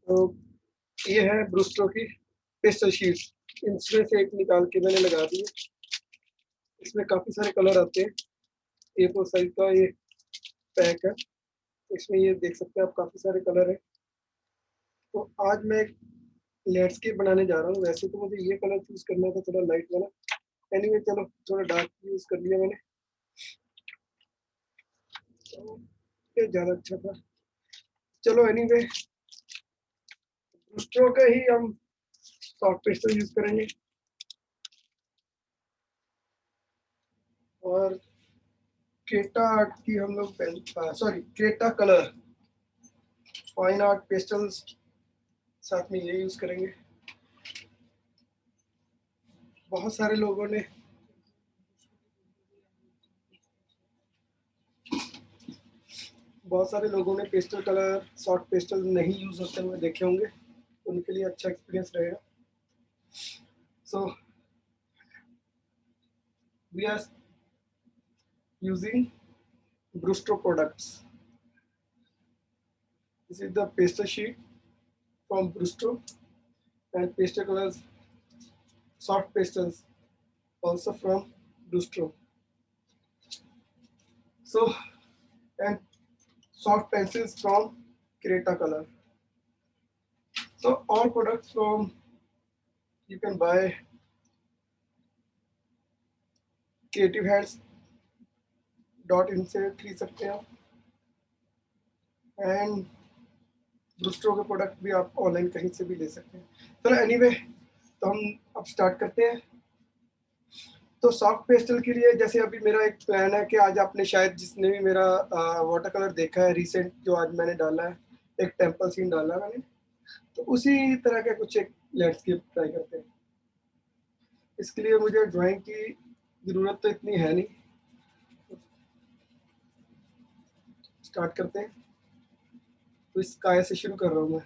तो ये है ब्रूस्टो की पेस्टल शीट्स। इनमें से एक निकाल के मैंने लगा दी है। इसमें काफ़ी सारे कलर आते हैं। A4 साइज का ये पैक है। इसमें ये देख सकते हैं आप, काफ़ी सारे कलर हैं। तो आज मैं एक लैंडस्केप बनाने जा रहा हूँ। वैसे तो मुझे ये कलर चूज़ करना था, थोड़ा लाइट वाला। एनीवे चलो, थोड़ा डार्क यूज़ कर लिया मैंने, तो ये ज़्यादा अच्छा था। चलो एनीवे, ब्रूस्टो का ही हम सॉफ्ट पेस्टल यूज़ करेंगे। और क्रेटा आर्ट की हम लोग Cretacolor fine art pastels साथ में ये यूज़ करेंगे। बहुत सारे लोगों ने पेस्टल कलर, सॉफ्ट पेस्टल नहीं यूज़ होते हुए देखे होंगे, उनके लिए अच्छा एक्सपीरियंस रहेगा। So we are using Brustro products. This is the pastel sheet from Brustro and pastel colors, soft pastels also from Brustro. So, and soft pencils from Creta Color. So all products from you can buy Creative Hands .in से खरीद सकते हैं आप, and ब्रूस्टो के product भी आप online कहीं से भी ले सकते हैं। चलो एनीवे, तो हम अब स्टार्ट करते हैं। तो सॉफ्ट पेस्टल के लिए जैसे अभी मेरा एक प्लान है कि आज आपने शायद, जिसने भी मेरा वाटर कलर देखा है रिसेंट, जो आज मैंने डाला है, एक टेम्पल सीन डाला है मैंने, तो उसी तरह का कुछ एक लैंडस्केप ट्राई करते हैं। इसके लिए मुझे ड्राइंग की ज़रूरत तो इतनी है नहीं। स्टार्ट करते हैं। तो इस काय से शुरू कर रहा हूँ मैं।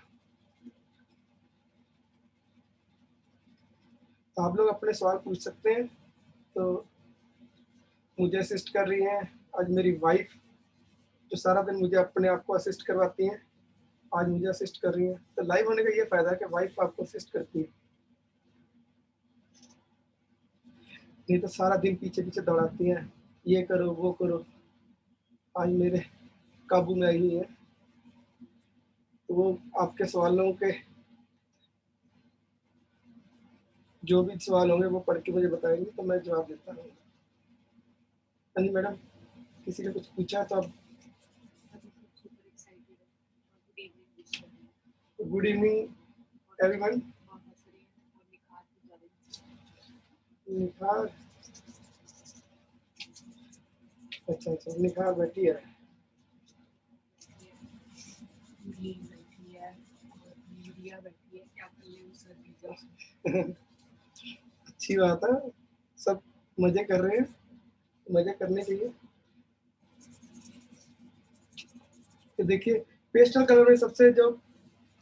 तो आप लोग अपने सवाल पूछ सकते हैं। तो मुझे असिस्ट कर रही हैं आज मेरी वाइफ, जो सारा दिन मुझे अपने आप को असिस्ट करवाती हैं, आज मुझे असिस्ट कर रही हैं। तो लाइव होने का ये फ़ायदा है कि वाइफ आपको असिस्ट करती है, नहीं तो सारा दिन पीछे पीछे दौड़ाती हैं, ये करो वो करो। आज मेरे काबू में आई हुई है, तो वो आपके सवालों के जो भी सवाल होंगे वो पढ़ के मुझे बताएंगे, तो मैं जवाब देता हूँ। हाँ जी मैडम, किसी ने कुछ पूछा तो अब। Good evening everyone. निखार, अच्छा अच्छा, निखार बैठी है। अच्छी बात है, सब मजे कर रहे हैं, मजे करने चाहिए। तो देखिए, पेस्टल कलर में सबसे जो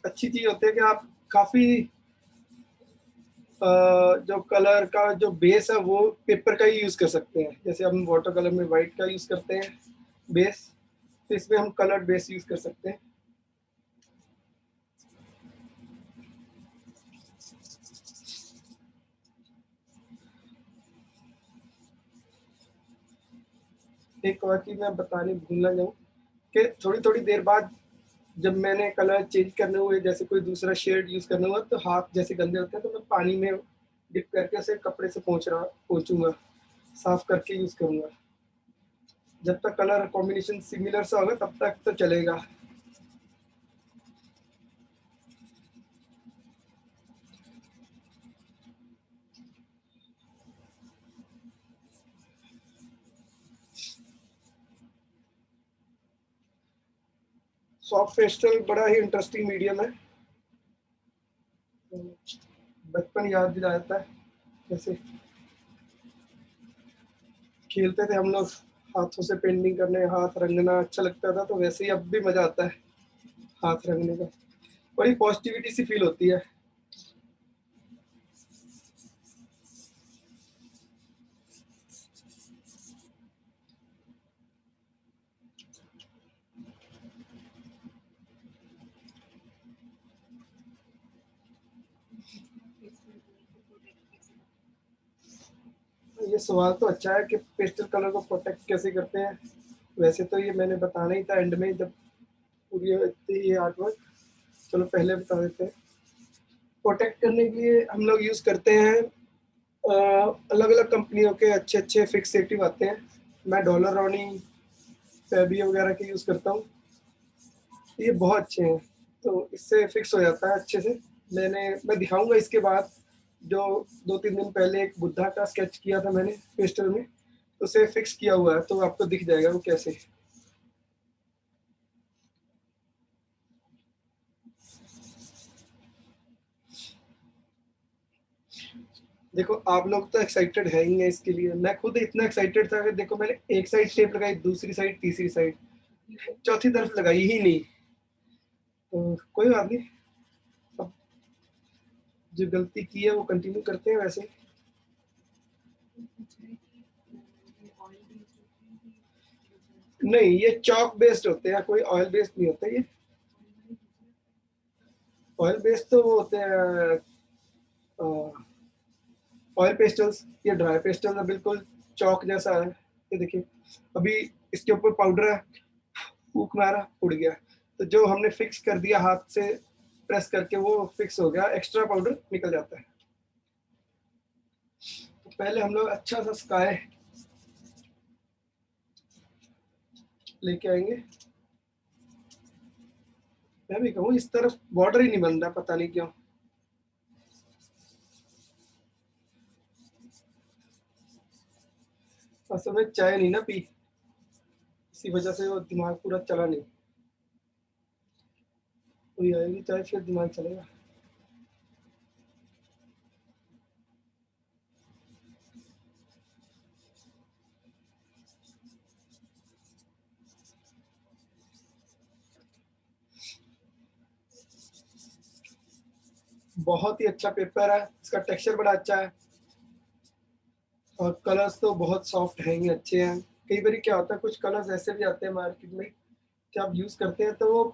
अच्छी चीज होती है कि आप काफी जो कलर का जो बेस है वो पेपर का ही यूज कर सकते हैं। जैसे हम वाटर कलर में वाइट का यूज करते हैं बेस, तो इसमें हम कलर बेस यूज कर सकते हैं। एक और चीज मैं बताने भूल ना जाऊँ कि थोड़ी थोड़ी देर बाद जब मैंने कलर चेंज करने हुए, जैसे कोई दूसरा शेड यूज करना हुआ, तो हाथ जैसे गंदे होते हैं तो मैं पानी में डिप करके उसे कपड़े से पोंछूंगा, साफ करके यूज करूंगा। जब तक कलर कॉम्बिनेशन सिमिलर सा होगा तब तक तो चलेगा। सॉफ्ट पेस्टल बड़ा ही इंटरेस्टिंग मीडियम है, बचपन याद दिलाता है। जैसे खेलते थे हम लोग, हाथों से पेंटिंग करने, हाथ रंगना अच्छा लगता था, तो वैसे ही अब भी मजा आता है हाथ रंगने का। बड़ी पॉजिटिविटी सी फील होती है। ये सवाल तो अच्छा है कि पेस्टल कलर को प्रोटेक्ट कैसे करते हैं। वैसे तो ये मैंने बताना ही था एंड में जब पूरी होती है ये आर्ट वर्क। चलो पहले बता देते हैं। प्रोटेक्ट करने के लिए हम लोग यूज़ करते हैं अलग अलग कंपनियों के अच्छे अच्छे फिक्सेटिव आते हैं। मैं डॉलर रॉनी फैबी वगैरह के यूज़ करता हूँ। ये बहुत अच्छे हैं, तो इससे फिक्स हो जाता है अच्छे से। मैं दिखाऊंगा इसके बाद। जो 2-3 दिन पहले एक बुद्धा का स्केच किया था मैंने पेस्टल में, तो उसे फिक्स किया हुआ है, तो आपको दिख जाएगा वो कैसे। देखो आप लोग तो एक्साइटेड है ही हैं इसके लिए, मैं खुद इतना एक्साइटेड था कि देखो मैंने एक साइड टेप लगाई, दूसरी साइड, तीसरी साइड, चौथी तरफ लगाई ही नहीं। तो कोई बात नहीं, अब जो गलती की है वो कंटिन्यू करते हैं वैसे। नहीं, ये चॉक बेस्ड होते हैं, कोई ऑयल बेस्ड नहीं होता। ये ऑयल बेस्ड तो वो होते हैं ऑयल पेस्टल्स। ये ड्राई पेस्टल है, बिल्कुल चौक जैसा है। ये देखिए अभी इसके ऊपर पाउडर है, फूक मारा उड़ गया, तो जो हमने फिक्स कर दिया हाथ से प्रेस करके वो फिक्स हो गया, एक्स्ट्रा पाउडर निकल जाता है। तो पहले हम लोग अच्छा सा स्काई लेके आएंगे। मैं भी कहूँ इस तरफ बॉर्डर ही नहीं बन रहा, पता नहीं क्यों। असल में चाय नहीं ना पी, इसी वजह से वो दिमाग पूरा चला नहीं। कोई आएगी चाय फिर दिमाग चलेगा। बहुत ही अच्छा पेपर है, इसका टेक्सचर बड़ा अच्छा है और कलर्स तो बहुत सॉफ्ट हैं ही, अच्छे हैं। कई बार क्या होता है, कुछ कलर्स ऐसे भी आते हैं मार्केट में कि आप यूज करते हैं तो वो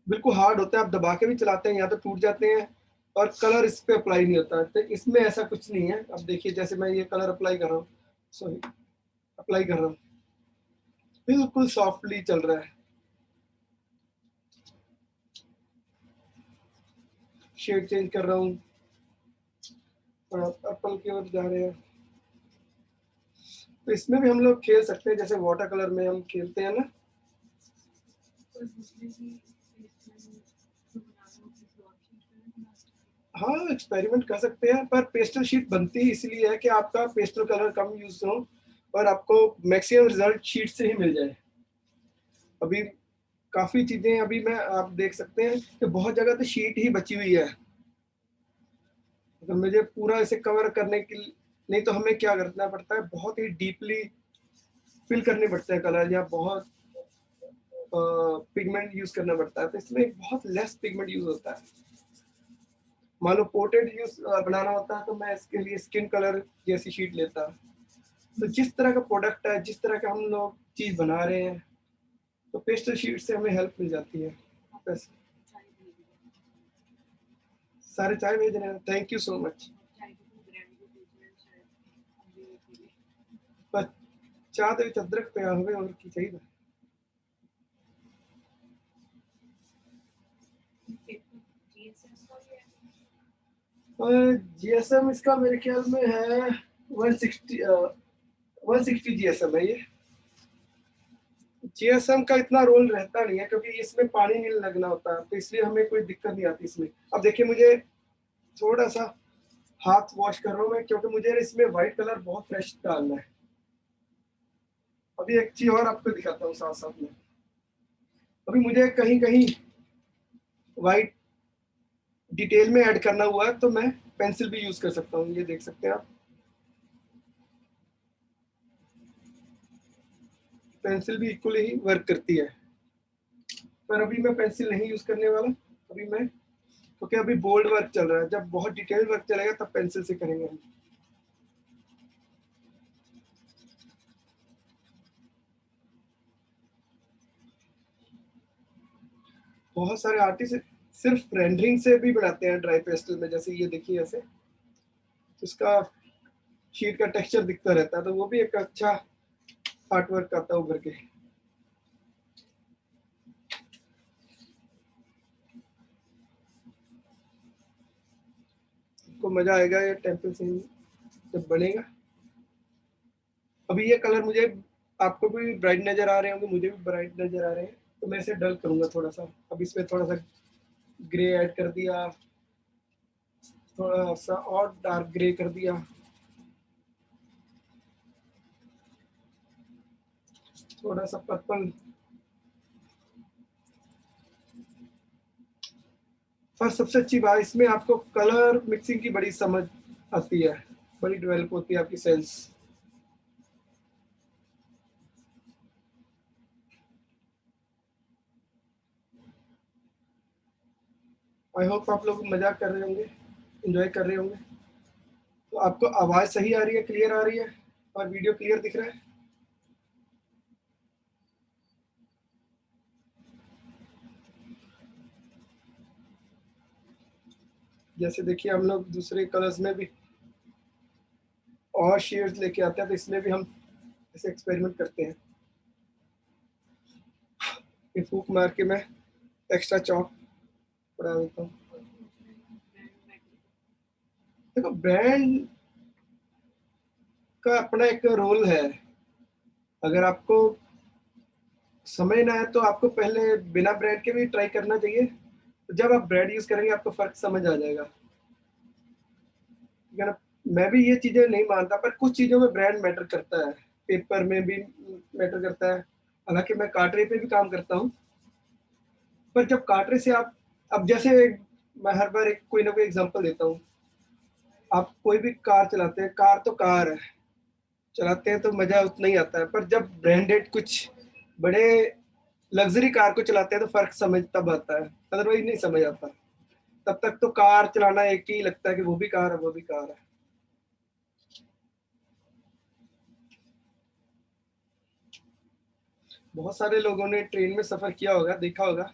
बिल्कुल हार्ड होता है, आप दबा के भी चलाते हैं या तो टूट जाते हैं और कलर इस पे अप्लाई नहीं होता है। तो इसमें ऐसा कुछ नहीं है। अब देखिए जैसे मैं ये कलर अप्लाई कर रहा हूँ, सॉरी अप्लाई कर रहा हूँ, बिल्कुल सॉफ्टली चल रहा है। शेड चेंज कर रहा हूँ, पर्पल की ओर जा रहे हैं। तो इसमें भी हम लोग खेल सकते हैं, जैसे वाटर कलर में हम खेलते हैं ना। हाँ एक्सपेरिमेंट कर सकते हैं, पर पेस्टल शीट बनती ही इसलिए है कि आपका पेस्टल कलर कम यूज हो और आपको मैक्सिमम रिजल्ट शीट से ही मिल जाए। अभी काफी चीजें अभी मैं आप देख सकते हैं कि बहुत जगह तो शीट ही बची हुई है। अगर मुझे पूरा इसे कवर करने के लिए, नहीं तो हमें क्या करना पड़ता है, बहुत ही डीपली फिल करने पड़ते हैं कलर, या बहुत पिगमेंट यूज करना पड़ता है। तो इसमें बहुत लेस पिगमेंट यूज होता है। मान लो पोर्ट्रेट यूज बनाना होता है तो मैं इसके लिए स्किन कलर जैसी शीट लेता। तो जिस तरह का प्रोडक्ट है, जिस तरह का हम लोग चीज बना रहे हैं, तो पेस्टल शीट से हमें हेल्प मिल जाती है। बस सारे चाय भेज रहे हैं, थैंक यू सो मच। बस चाह तो अदरक पे हुए और की चाहिए। जीएसएम इसका मेरे ख्याल में है 160, 160 जीएसएम है ये। जीएसएम का इतना रोल रहता नहीं है क्योंकि इसमें पानी नहीं लगना होता, तो इसलिए हमें कोई दिक्कत नहीं आती इसमें। अब देखिए मुझे थोड़ा सा हाथ वॉश कर रहा हूँ मैं, क्योंकि मुझे इसमें व्हाइट कलर बहुत फ्रेश डालना है। अभी एक चीज और आपको दिखाता हूँ साथ साथ में। अभी मुझे कहीं कहीं व्हाइट डिटेल में ऐड करना हुआ है, तो मैं पेंसिल भी यूज कर सकता हूँ, ये देख सकते हैं आप। पेंसिल भी इक्वली ही वर्क करती है, पर अभी मैं पेंसिल नहीं यूज करने वाला। अभी मैं, क्योंकि अभी बोल्ड वर्क चल रहा है, जब बहुत डिटेल वर्क चलेगा तब पेंसिल से करेंगे हम। बहुत सारे आर्टिस्ट सिर्फ रेंडरिंग से भी बनाते हैं ड्राई पेस्टल में, जैसे ये देखिए ऐसे। इसका शीट का टेक्सचर दिखता रहता है, तो वो भी एक अच्छा आर्ट वर्क आता है उभर के। को मजा आएगा ये टेम्पल सीन जब बनेगा। अभी ये कलर मुझे, आपको भी ब्राइट नजर आ रहे होंगे, मुझे भी ब्राइट नजर आ रहे हैं, तो मैं इसे डल करूंगा थोड़ा सा। अब इसमें थोड़ा सा ग्रे ऐड कर दिया, थोड़ा सा और डार्क ग्रे कर दिया, थोड़ा सा पर्पल। पर सबसे अच्छी बात इसमें आपको कलर मिक्सिंग की बड़ी समझ आती है, बड़ी डेवलप होती है आपकी सेंस। आई होप आप लोग मजा कर रहे होंगे, एंजॉय कर रहे होंगे। तो आपको आवाज सही आ रही है, क्लियर आ रही है, और वीडियो क्लियर दिख रहा है? जैसे देखिए हम लोग दूसरे कलर्स में भी और शेड्स लेके आते हैं, तो इसमें भी हम ऐसे एक्सपेरिमेंट करते हैं। ये फूक मार के मैं एक्स्ट्रा चौक बढ़ा देता हूँ। देखो ब्रांड का अपना एक रोल है। अगर आपको समय ना है तो आपको पहले बिना ब्रांड के भी ट्राई करना चाहिए। तो जब आप ब्रांड यूज करेंगे आपको फर्क समझ आ जाएगा, ठीक है ना। मैं भी ये चीजें नहीं मानता, पर कुछ चीजों में ब्रांड मैटर करता है, पेपर में भी मैटर करता है। हालांकि मैं कार्टरे पे भी काम करता हूँ, पर जब कार्टरे से आप, अब जैसे मैं हर बार एक कोई ना कोई एग्जांपल देता हूँ। आप कोई भी कार चलाते हैं, कार तो कार है, चलाते हैं तो मजा उतना ही आता है, पर जब ब्रांडेड कुछ बड़े लग्जरी कार को चलाते हैं तो फर्क समझ तब आता है, अदरवाइज नहीं समझ आता। तब तक तो कार चलाना एक ही लगता है कि वो भी कार है, वो भी कार है। बहुत सारे लोगों ने ट्रेन में सफर किया होगा, देखा होगा,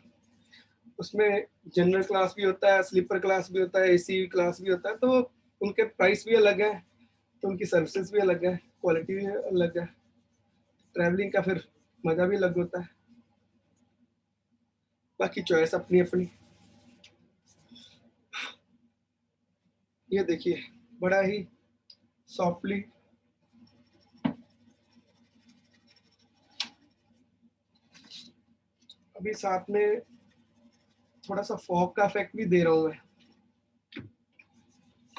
उसमें जनरल क्लास भी होता है, स्लीपर क्लास भी होता है, एसी क्लास भी होता है, तो उनके प्राइस भी अलग है, तो उनकी सर्विसेज भी अलग है, क्वालिटी भी अलग है, ट्रैवलिंग का फिर मजा भी अलग होता है। बाकी चॉइस अपनी अपनी। ये देखिए बड़ा ही सॉफ्टली, अभी साथ में थोड़ा सा फॉग का इफेक्ट भी दे रहा हूँ मैं।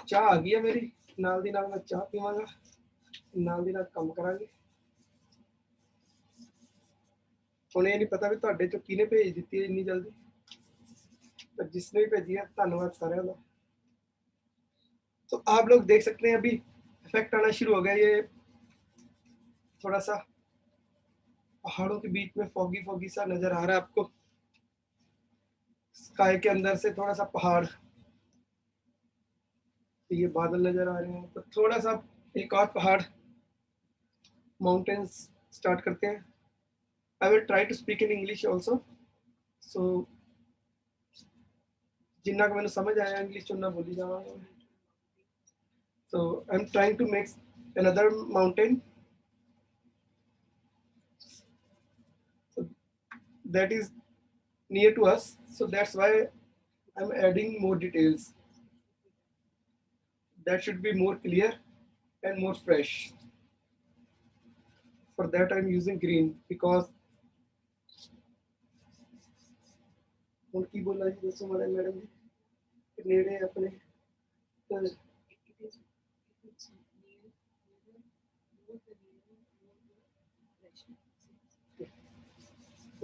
चाह आ गई है मेरी, नाल दी नाल मैं चाह पीवांगा, नाल दी नाल काम करांगे। ਹੁਣ ਇਹ ਨਹੀਂ ਪਤਾ ਵੀ ਤੁਹਾਡੇ ਚੋਂ ਕਿਹਨੇ ਭੇਜ ਦਿੱਤੀ ਹੈ ਇੰਨੀ ਜਲਦੀ, पर जिसने भी भेजी है धन्यवाद सारे का। तो आप लोग देख सकते हैं अभी इफेक्ट आना शुरू हो गया। ये थोड़ा सा पहाड़ों के बीच में फॉगी फॉगी सा नजर आ रहा है आपको, स्काई के अंदर से थोड़ा सा पहाड़, ये बादल नजर आ रहे हैं, तो थोड़ा सा एक और पहाड़, माउंटेन्स स्टार्ट करते हैं। I will try to speak in English also, so Jinnah को मैंने समझ आया इंग्लिश चुनना बोली जावांगा। So I'm trying to make another mountain, so that is near to us. So that's why I'm adding more details. That should be more clear and more fresh. For that I'm using green because उनकी बोला जी दोस्तों हमारे madam जी नेड़े अपने, तो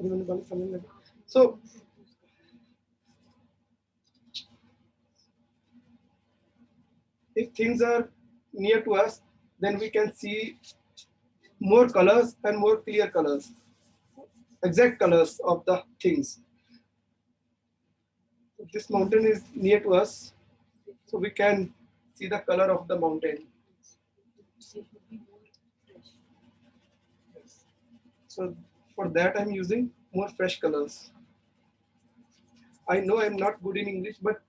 मैंने बात समझ लगा। So if things are near to us, then we can see more colors and more clear colors, exact colors of the things. If this mountain is near to us, so we can see the color of the mountain. So for that I'm using more fresh colors. I know I'm not good in English, but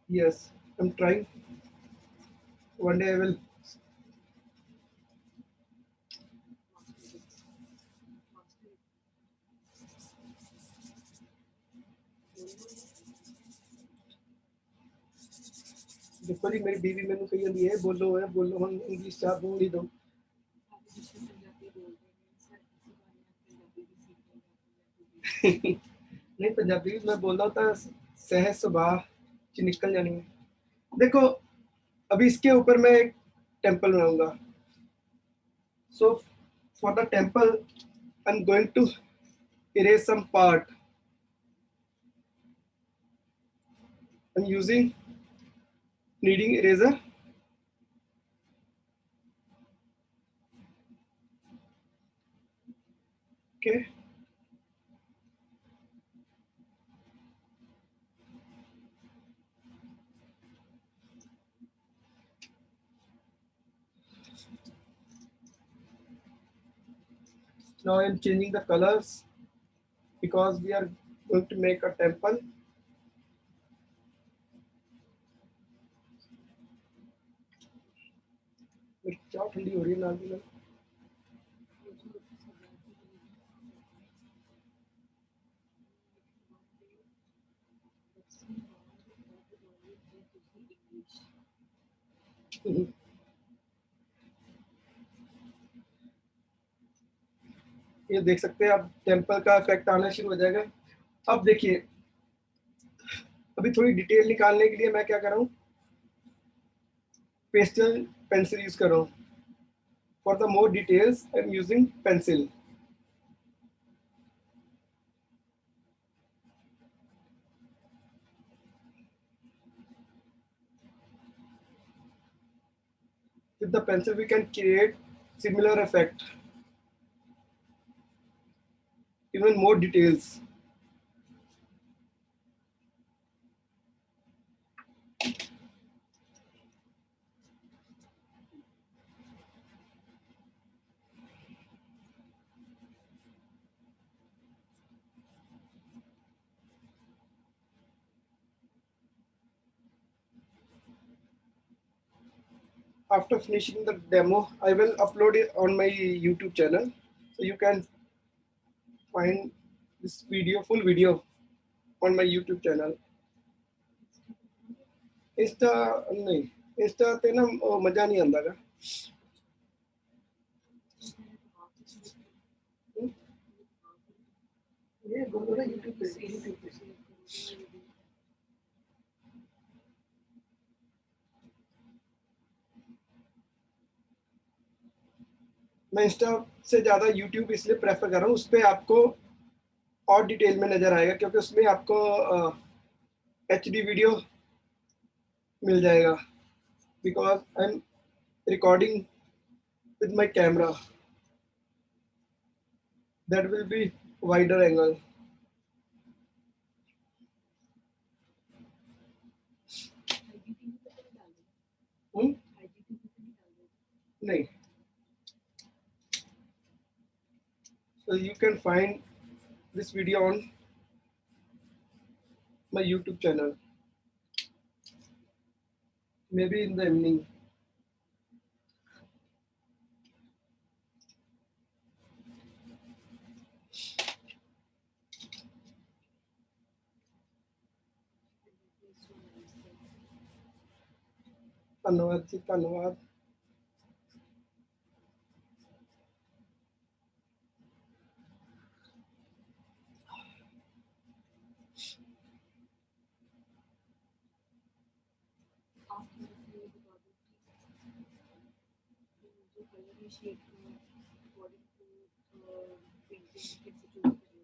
yes, I'm trying. One day I will. देखो जी मेरी बीवी मैंने कही जाती है बोलो हम English चाह बोल ही दो। नहीं पंजाबी मैं बोल रहा था सहज सुभाव च निकल जानी है। देखो अभी इसके ऊपर मैं एक टेम्पल बनाऊंगा। So for the temple I am going to erase some part. I'm using kneading eraser. Okay. Now I'm changing the colors because we are going to make a temple. क्या ठंडी हो रही है नाल की नाल। ये देख सकते हैं आप टेम्पल का इफेक्ट आना शुरू हो जाएगा। अब देखिए अभी थोड़ी डिटेल निकालने के लिए मैं क्या कर रहा हूँ पेस्टल पेंसिल यूज कर रहा हूँ। For the more details I am using pencil. With the pencil we can create similar effect, even more details. After finishing the demo, I will upload it on my YouTube channel, so you can find this video, full video, on my YouTube channel. Insta नहीं, Insta पे ना मजा नहीं आंदा का। ये बोलो ना YouTube पे। मैं इंस्टा से ज़्यादा यूट्यूब इसलिए प्रेफर कर रहा हूँ, उस पर आपको और डिटेल में नज़र आएगा क्योंकि उसमें आपको HD वीडियो मिल जाएगा because I am recording with my camera that will be wider angle. नहीं, so you can find this video on my YouTube channel, maybe in the evening. धन्यवाद जी, धन्यवाद।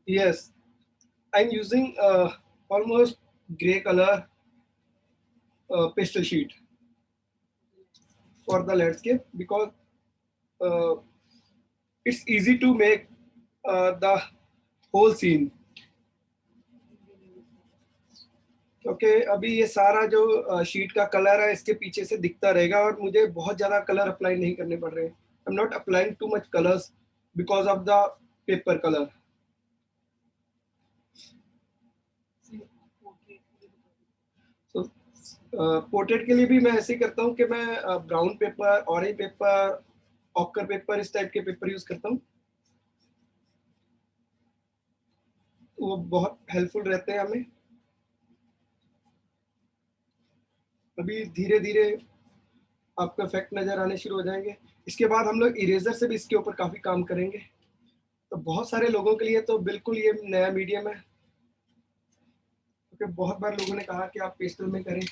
Yes, I'm using almost gray color pastel sheet for the landscape because uh, it's easy to make the whole scene. क्योंकि अभी ये सारा जो sheet का colour है इसके पीछे से दिखता रहेगा और मुझे बहुत ज़्यादा कलर अप्लाई नहीं करने पड़ रहे हैं। I am not applying too much colours because of the paper colour. So portrait के लिए भी मैं ऐसे ही करता हूँ कि मैं brown paper, orange paper, occur paper, इस टाइप के पेपर यूज करता हूँ। वो बहुत हेल्पफुल रहते हैं हमें। अभी धीरे धीरे आपको इफेक्ट नजर आने शुरू हो जाएंगे। इसके बाद हम लोग इरेजर से भी इसके ऊपर काफी काम करेंगे। तो बहुत सारे लोगों के लिए तो बिल्कुल ये नया मीडियम है, क्योंकि बहुत बार लोगों ने कहा कि आप पेस्टल में करें,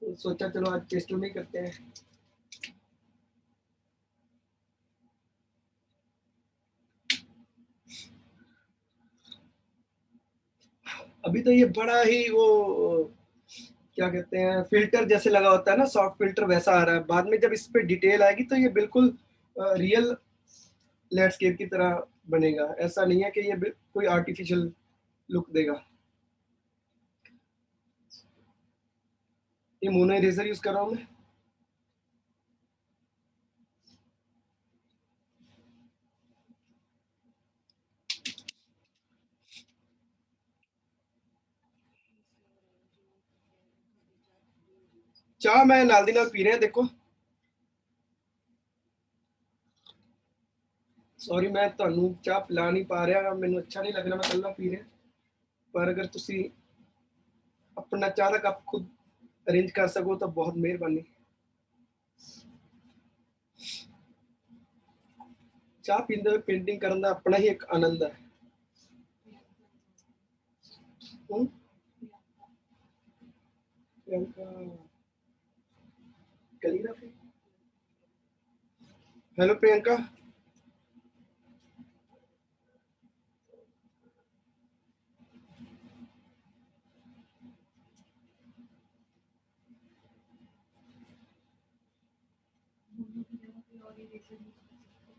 तो सोचा चलो आज पेस्टल में ही करते हैं। अभी तो ये बड़ा ही वो क्या कहते हैं, फिल्टर जैसे लगा होता है ना, सॉफ्ट फिल्टर वैसा आ रहा है। बाद में जब इस पे डिटेल आएगी तो ये बिल्कुल रियल लैंडस्केप की तरह बनेगा। ऐसा नहीं है कि ये कोई आर्टिफिशियल लुक देगा। ये मोनो इरेजर यूज कर रहा हूँ मैं। चाह मैं नाल दी नाल पी रहे हैं, देखो। सॉरी मैं ਤੁਹਾਨੂੰ ਚਾਹ ਪਿਲਾ ਨਹੀਂ ਪਾ ਰਿਹਾ, ਮੈਨੂੰ अच्छा नहीं लग रहा मैं ਕੱਲਾ ਪੀ ਰਿਹਾ। पर अगर ਤੁਸੀਂ अपना चाह का कप खुद अरेंज कर सको तो बहुत मेहरबानी। चाह पींदे हुए पेंटिंग करने का अपना ही एक आनंद है। कैलीग्राफी। हेलो प्रियंका।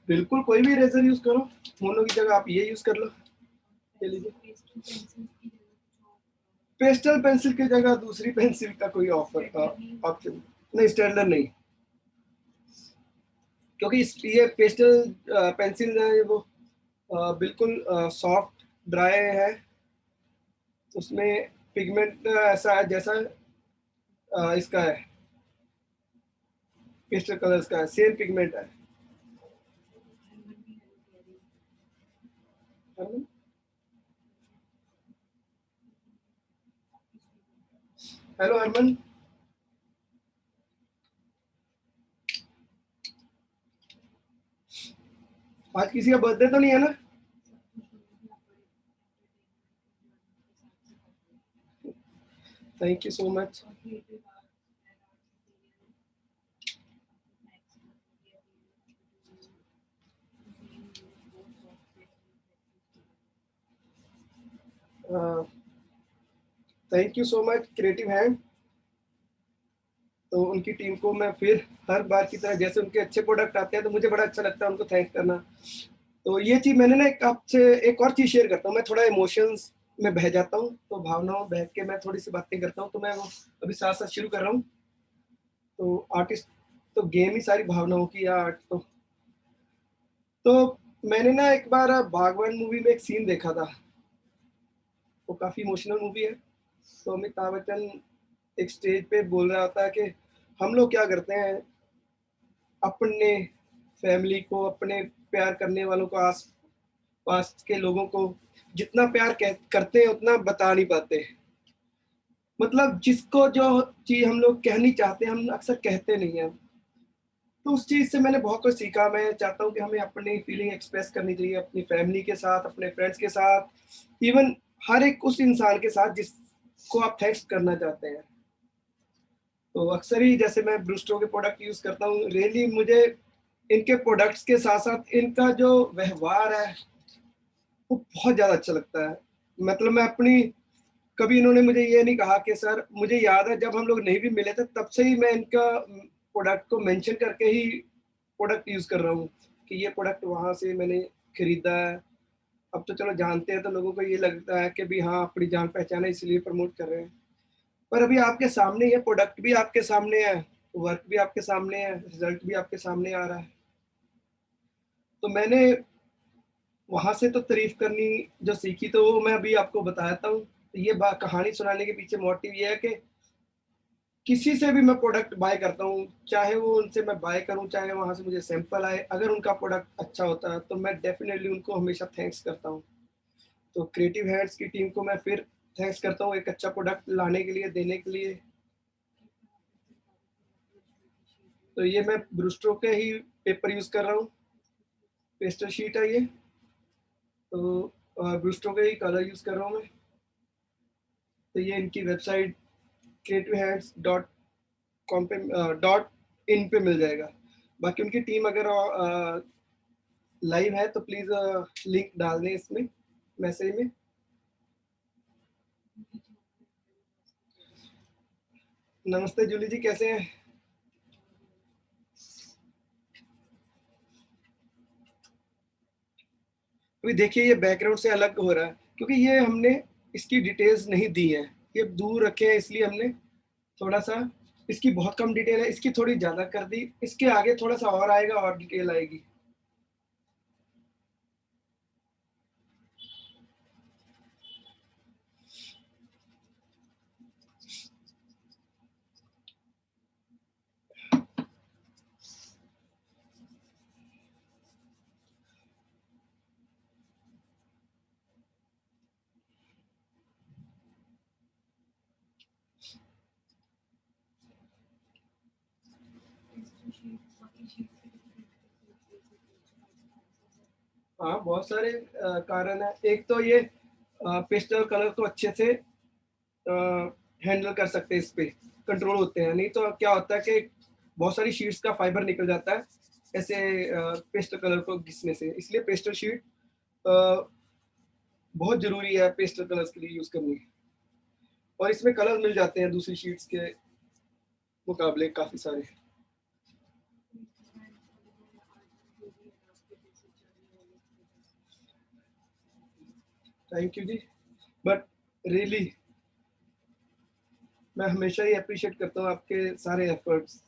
बिल्कुल कोई भी इरेजर यूज करो, मोनो की जगह आप ये यूज कर लो। ले लीजिए। पेस्टल पेंसिल की जगह दूसरी पेंसिल का कोई ऑफर ऑप्शन नहीं, स्टेडलर नहीं। क्योंकि ये पेस्टल पेंसिल है, वो बिल्कुल सॉफ्ट ड्राई है। उसमें पिगमेंट ऐसा है जैसा इसका है, पेस्टल कलर्स का है, सेम पिगमेंट है। हेलो हरमन। आज किसी का बर्थडे तो नहीं है ना? Thank you so much. Thank you so much creative hand. तो उनकी टीम को मैं फिर हर बार की तरह, जैसे उनके अच्छे प्रोडक्ट आते हैं तो मुझे बड़ा अच्छा लगता है उनको थैंक करना। तो ये चीज मैंने ना एक आपसे एक और चीज शेयर करता हूँ। मैं थोड़ा इमोशंस में बह जाता हूँ, तो भावनाओं बह के मैं थोड़ी सी बातें करता हूँ। तो मैं वो अभी साथ साथ शुरू कर रहा हूँ। तो आर्टिस्ट तो गेम ही सारी भावनाओं की या आर्ट तो मैंने ना एक बार बागवान मूवी में एक सीन देखा था। वो काफी इमोशनल मूवी है। तो अमिताभ बच्चन एक स्टेज पे बोल रहा होता है कि हम लोग क्या करते हैं, अपने फैमिली को, अपने प्यार करने वालों को, आस पास के लोगों को जितना प्यार करते हैं उतना बता नहीं पाते। मतलब जिसको जो चीज हम लोग कहनी चाहते हैं हम अक्सर कहते नहीं है। तो उस चीज से मैंने बहुत कुछ सीखा। मैं चाहता हूँ कि हमें अपनी फीलिंग एक्सप्रेस करनी चाहिए अपनी फैमिली के साथ, अपने फ्रेंड्स के साथ, इवन हर एक उस इंसान के साथ जिसको आप थैंक्स करना चाहते हैं। तो अक्सर ही जैसे मैं ब्रूस्टो के प्रोडक्ट यूज करता हूँ, रियली मुझे इनके प्रोडक्ट्स के साथ साथ इनका जो व्यवहार है वो बहुत ज्यादा अच्छा लगता है। मतलब मैं अपनी, कभी इन्होंने मुझे ये नहीं कहा कि सर, मुझे याद है जब हम लोग नहीं भी मिले थे तब से ही मैं इनका प्रोडक्ट को मेंशन करके ही प्रोडक्ट यूज कर रहा हूँ कि ये प्रोडक्ट वहां से मैंने खरीदा है। अब तो चलो जानते हैं तो लोगों को ये लगता है कि भी हाँ अपनी जान पहचान है इसलिए प्रमोट कर रहे हैं। पर अभी आपके सामने ये प्रोडक्ट भी आपके सामने है, वर्क भी आपके सामने है, रिजल्ट भी आपके सामने आ रहा है। तो मैंने वहां से तो तारीफ करनी जो सीखी तो वो मैं अभी आपको बताता हूँ। तो ये कहानी सुनाने के पीछे मोटिव ये है कि किसी से भी मैं प्रोडक्ट बाय करता हूँ, चाहे वो उनसे मैं बाय करूँ, चाहे वहाँ से मुझे सैंपल आए, अगर उनका प्रोडक्ट अच्छा होता है तो मैं डेफिनेटली उनको हमेशा थैंक्स करता हूँ। तो क्रिएटिव हैंड्स की टीम को मैं फिर थैंक्स करता हूँ एक अच्छा प्रोडक्ट लाने के लिए, देने के लिए। तो ये मैं ब्रूस्टो के ही पेपर यूज़ कर रहा हूँ, पेस्टर शीट है ये। तो ब्रूस्टो के ही कलर यूज़ कर रहा हूँ मैं। तो ये इनकी वेबसाइट creativehands.com पे .in पे मिल जाएगा। बाकी उनकी टीम अगर लाइव है तो प्लीज़ लिंक डाल दें इसमें मैसेज में। नमस्ते जूली जी, कैसे हैं? अभी देखिए ये बैकग्राउंड से अलग हो रहा है क्योंकि ये हमने इसकी डिटेल्स नहीं दी है, ये दूर रखे हैं इसलिए हमने थोड़ा सा, इसकी बहुत कम डिटेल है, इसकी थोड़ी ज़्यादा कर दी, इसके आगे थोड़ा सा और आएगा और डिटेल आएगी। हाँ, बहुत सारे कारण है। एक तो ये पेस्टल कलर को अच्छे से हैंडल कर सकते हैं, इस पे कंट्रोल होते हैं, नहीं तो क्या होता है कि बहुत सारी शीट्स का फाइबर निकल जाता है ऐसे पेस्टल कलर को घिसने से। इसलिए पेस्टल शीट बहुत जरूरी है पेस्टल कलर्स के लिए यूज करनी। और इसमें कलर मिल जाते हैं दूसरी शीट्स के मुकाबले काफी सारे। थैंक यू जी, बट रियली मैं हमेशा ही अप्रिशिएट करता हूँ आपके सारे एफर्ट्स।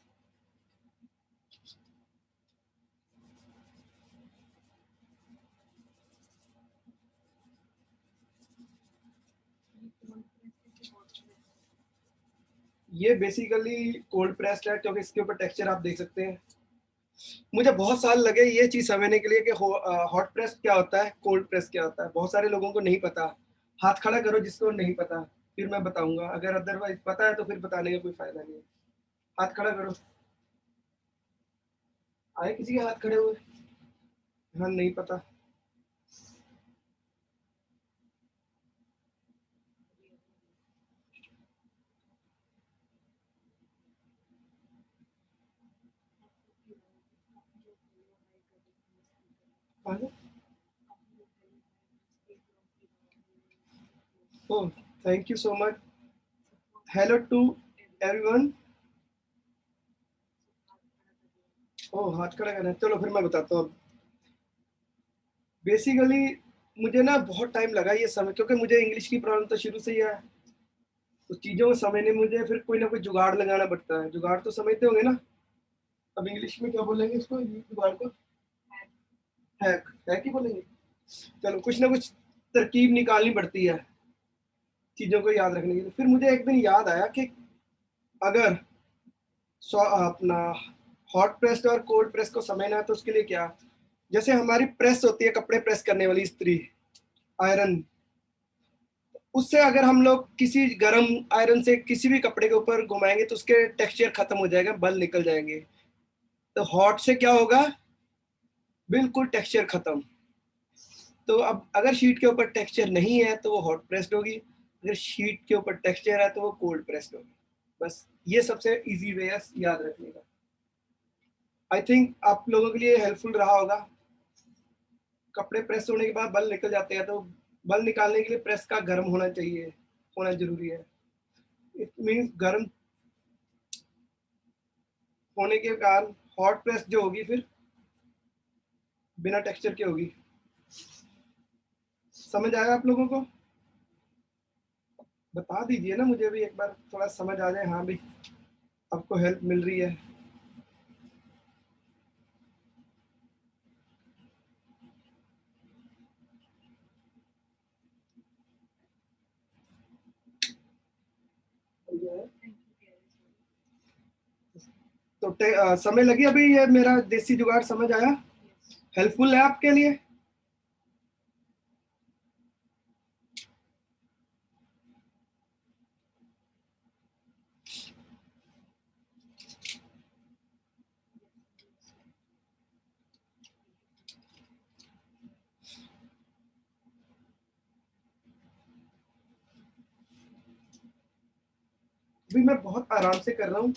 ये बेसिकली कोल्ड प्रेस्ड है क्योंकि इसके ऊपर टेक्सचर आप देख सकते हैं। मुझे बहुत साल लगे ये चीज समझने के लिए कि हॉट प्रेस क्या होता है, कोल्ड प्रेस क्या होता है। बहुत सारे लोगों को नहीं पता। हाथ खड़ा करो जिसको नहीं पता, फिर मैं बताऊंगा। अगर अदरवाइज पता है तो फिर बताने का कोई फायदा नहीं है। हाथ खड़ा करो। आए किसी के हाथ खड़े हुए? हाँ, नहीं पता। Oh, thank you so much. Hello to everyone. Oh, हाथ खड़ा करना है, चलो फिर मैं बताता हूँ। बेसिकली मुझे ना बहुत टाइम लगा ये समय, क्योंकि मुझे इंग्लिश की प्रॉब्लम तो शुरू से ही है। तो चीज़ों को समझने में मुझे फिर कोई ना कोई जुगाड़ लगाना पड़ता है। जुगाड़ तो समझते होंगे ना? अब इंग्लिश में क्या बोलेंगे इसको, जुगाड़ को? हैक। हैक ही बोलेंगे। चलो, कुछ ना कुछ तरकीब निकालनी पड़ती है चीज़ों को याद रखने के लिए। फिर मुझे एक दिन याद आया कि अगर अपना हॉट प्रेस और कोल्ड प्रेस को समझना है तो उसके लिए क्या, जैसे हमारी प्रेस होती है कपड़े प्रेस करने वाली इस्त्री, आयरन, उससे अगर हम लोग किसी गर्म आयरन से किसी भी कपड़े के ऊपर घुमाएंगे तो उसके टेक्सचर खत्म हो जाएगा, बल निकल जाएंगे। तो हॉट से क्या होगा? बिल्कुल टेक्सचर खत्म। तो अब अगर शीट के ऊपर टेक्सचर नहीं है तो वो हॉट प्रेस्ड होगी, अगर शीट के ऊपर टेक्सचर है तो वो कोल्ड प्रेस्ड होगी। बस ये सबसे इजी वे है याद रखने का। आई थिंक आप लोगों के लिए हेल्पफुल रहा होगा। कपड़े प्रेस होने के बाद बल निकल जाते हैं, तो बल निकालने के लिए प्रेस का गर्म होना चाहिए, होना जरूरी है। इट मीन्स गर्म होने के कारण हॉट प्रेस जो होगी फिर बिना टेक्सचर के होगी। समझ आया आप लोगों को? बता दीजिए ना मुझे भी एक बार, थोड़ा समझ आ जाए। हाँ भी, आपको हेल्प मिल रही है। समय लगी अभी, ये मेरा देसी जुगाड़ समझ आया, हेल्पफुल है आपके लिए? अभी मैं बहुत आराम से कर रहा हूँ,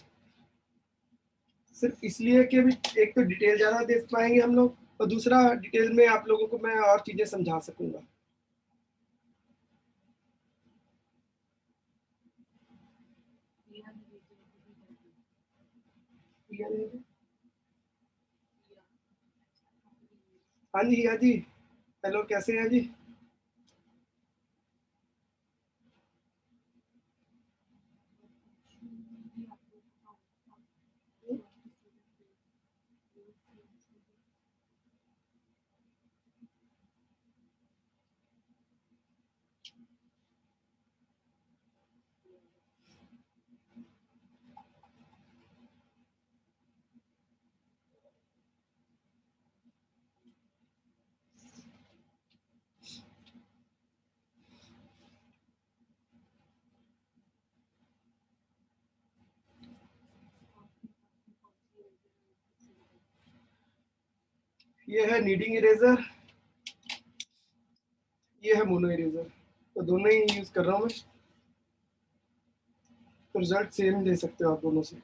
सिर्फ इसलिए कि अभी एक तो डिटेल ज़्यादा देख पाएंगे हम लोग, और दूसरा डिटेल में आप लोगों को मैं और चीज़ें समझा सकूंगा। हाँ जी, हाँ जी, हेलो, कैसे हैं जी? ये है नीडिंग इरेजर, ये है मोनो इरेजर, तो दोनों ही यूज कर रहा हूँ मैं, तो रिजल्ट सेम दे सकते हो आप दोनों से।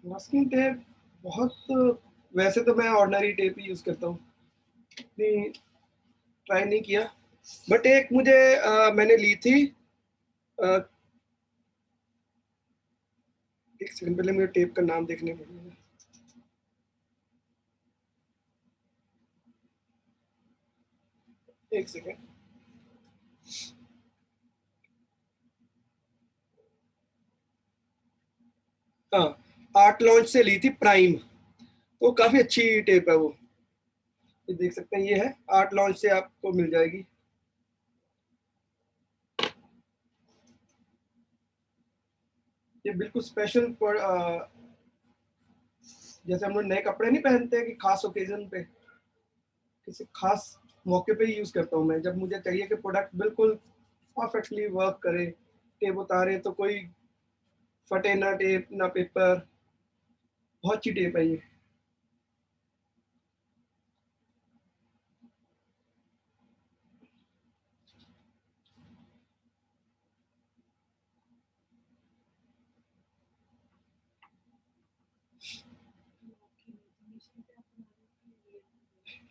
मास्किंग टेप बहुत, वैसे तो मैं ऑर्डिनरी टेप ही यूज करता हूँ, इतनी ट्राई नहीं किया, बट एक मुझे मैंने ली थी, अ, एक सेकंड, पहले मुझे टेप का नाम देखने पड़ेगा। एक सेकंड। हाँ, आर्ट लॉन्च से ली थी प्राइम, तो काफी अच्छी टेप है वो, ये देख सकते हैं, ये है आर्ट लॉन्च से आपको मिल जाएगी। ये बिल्कुल स्पेशल, जैसे हम लोग नए कपड़े नहीं पहनते हैं कि खास ओकेजन पे, किसी खास मौके पे यूज करता हूँ मैं, जब मुझे चाहिए कि प्रोडक्ट बिल्कुल परफेक्टली वर्क करे, टेप उतारे तो कोई फटे ना टेप ना पेपर, बहुत अच्छी टेप है ये।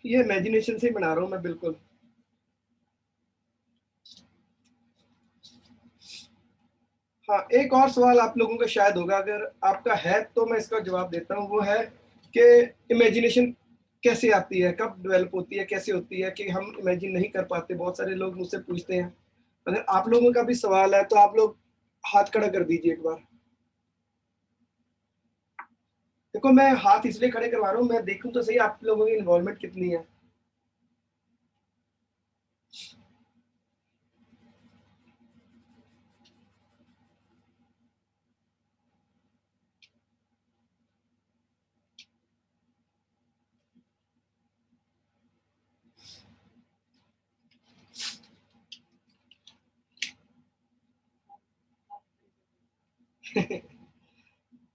ये इमेजिनेशन से ही बना रहा हूँ मैं, बिल्कुल। हाँ, एक और सवाल आप लोगों का शायद होगा, अगर आपका है तो मैं इसका जवाब देता हूँ, वो है कि इमेजिनेशन कैसे आती है, कब डेवलप होती है, कैसे होती है कि हम इमेजिन नहीं कर पाते, बहुत सारे लोग मुझसे पूछते हैं। अगर आप लोगों का भी सवाल है तो आप लोग हाथ खड़ा कर दीजिए एक बार। देखो, मैं हाथ इसलिए खड़े करवा रहा हूँ, मैं देखूं तो सही आप लोगों की इन्वॉल्वमेंट कितनी है।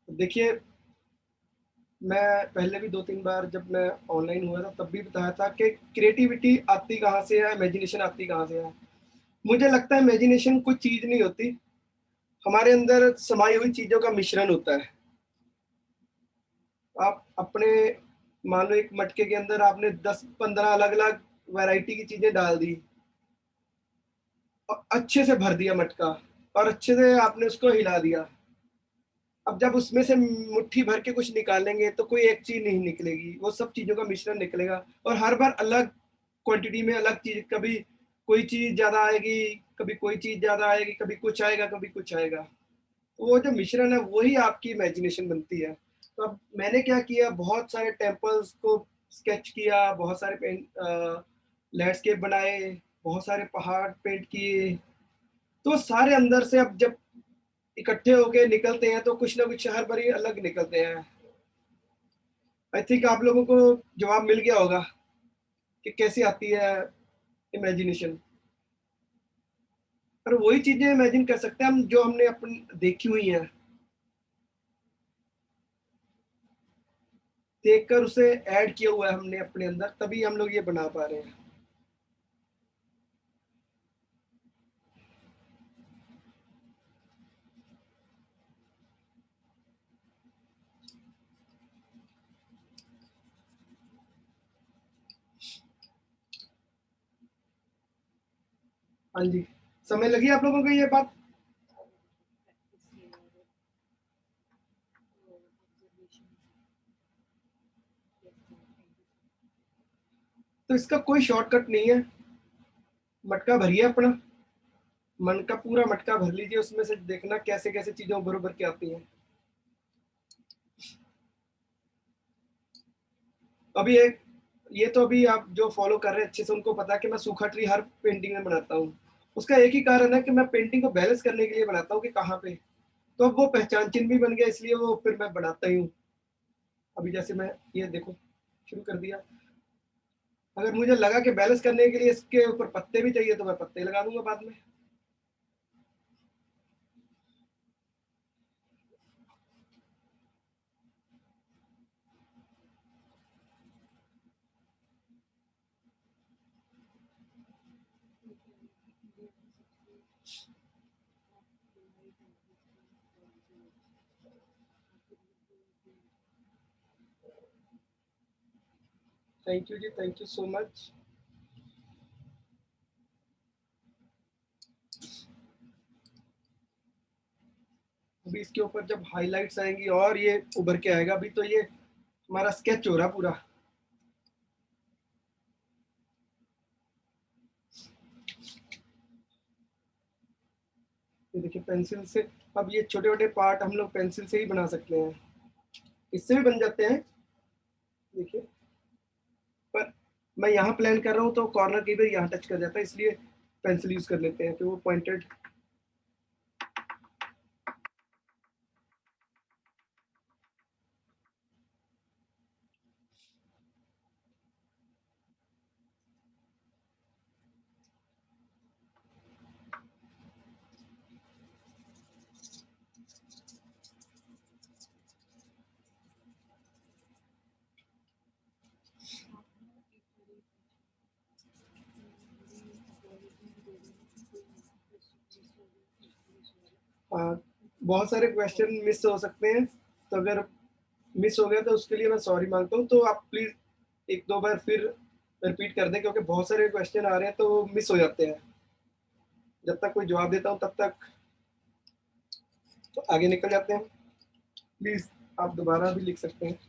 देखिए, मैं पहले भी 2-3 बार जब मैं ऑनलाइन हुआ था तब भी बताया था कि क्रिएटिविटी आती कहाँ से है, इमेजिनेशन आती कहाँ से है। मुझे लगता है इमेजिनेशन कोई चीज नहीं होती, हमारे अंदर समाई हुई चीजों का मिश्रण होता है। आप अपने, मान लो एक मटके के अंदर आपने 10-15 अलग अलग वैरायटी की चीजें डाल दी और अच्छे से भर दिया मटका, और अच्छे से आपने उसको हिला दिया। अब जब उसमें से मुट्ठी भर के कुछ निकालेंगे तो कोई एक चीज नहीं निकलेगी, वो सब चीजों का मिश्रण निकलेगा, और हर बार अलग क्वांटिटी में अलग चीज, कभी कोई चीज ज्यादा आएगी, कभी कोई चीज ज्यादा आएगी, कभी कुछ आएगा, कभी कुछ आएगा। तो वो जो मिश्रण है वही आपकी इमेजिनेशन बनती है। तो अब मैंने क्या किया, बहुत सारे टेम्पल्स को स्केच किया, बहुत सारे पेंट लैंडस्केप बनाए, बहुत सारे पहाड़ पेंट किए। तो सारे अंदर से अब जब इकट्ठे होके निकलते हैं तो कुछ ना कुछ हर बारी अलग निकलते हैं। आई थिंक आप लोगों को जवाब मिल गया होगा कि कैसे आती है इमेजिनेशन। पर वही चीजें इमेजिन कर सकते हैं हम जो हमने अपन देखी हुई हैं, देखकर उसे ऐड किया हुआ है हमने अपने अंदर, तभी हम लोग ये बना पा रहे हैं। हाँ जी, समय लगी आप लोगों को ये बात। तो इसका कोई शॉर्टकट नहीं है। मटका भरिए अपना, मन का पूरा मटका भर लीजिए, उसमें से देखना कैसे कैसे चीजें उभर उभर के आती हैं। अभी एक, ये तो अभी आप जो फॉलो कर रहे हैं अच्छे से उनको पता है कि मैं सूखा ट्री हर पेंटिंग में बनाता हूँ। उसका एक ही कारण है कि मैं पेंटिंग को बैलेंस करने के लिए बनाता हूँ कि कहाँ पे। तो अब वो पहचान चिन्ह भी बन गया, इसलिए वो फिर मैं बनाता ही हूँ। अभी जैसे मैं ये देखो शुरू कर दिया, अगर मुझे लगा कि बैलेंस करने के लिए इसके ऊपर पत्ते भी चाहिए तो मैं पत्ते लगा दूंगा बाद में। थैंक यू जी, थैंक यू सो मच। अभी इसके ऊपर जब हाइलाइट्स आएंगी और ये उभर के आएगा, अभी तो ये हमारा स्केच हो रहा पूरा। ये देखिए पेंसिल से, अब ये छोटे छोटे पार्ट हम लोग पेंसिल से ही बना सकते हैं, इससे भी बन जाते हैं। देखिए, पर मैं यहाँ प्लान कर रहा हूँ तो कॉर्नर की भी यहाँ टच कर जाता है, इसलिए पेंसिल यूज कर लेते हैं कि वो पॉइंटेड। हाँ, बहुत सारे क्वेश्चन मिस हो सकते हैं, तो अगर मिस हो गया तो उसके लिए मैं सॉरी मांगता हूँ। तो आप प्लीज एक दो बार फिर रिपीट कर दें, क्योंकि बहुत सारे क्वेश्चन आ रहे हैं तो मिस हो जाते हैं। जब तक कोई जवाब देता हूँ तब तक तो आगे निकल जाते हैं। प्लीज आप दोबारा भी लिख सकते हैं।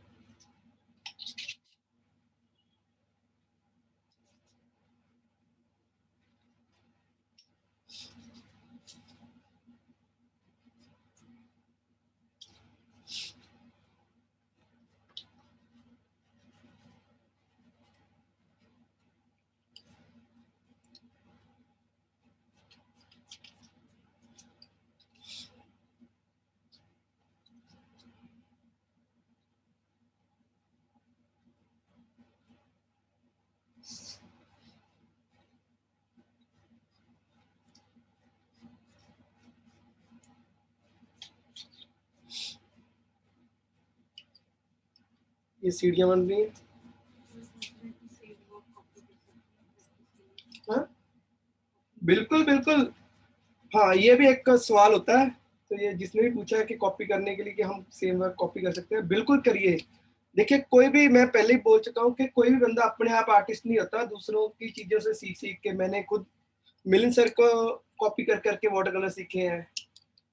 ये सीढ़ियां बन रही हैं। हाँ, बिल्कुल बिल्कुल। हाँ, ये भी एक सवाल होता है। तो ये जिसने भी पूछा है कि कॉपी करने के लिए कि हम सेम वर्क कॉपी कर सकते हैं, बिल्कुल करिए। देखिए, कोई भी, मैं पहले ही बोल चुका हूँ कि कोई भी बंदा अपने आप आर्टिस्ट नहीं होता, दूसरों की चीजों से सीख सीख के। मैंने खुद मिलिंद सर को कॉपी कर करके वाटर कलर सीखे हैं।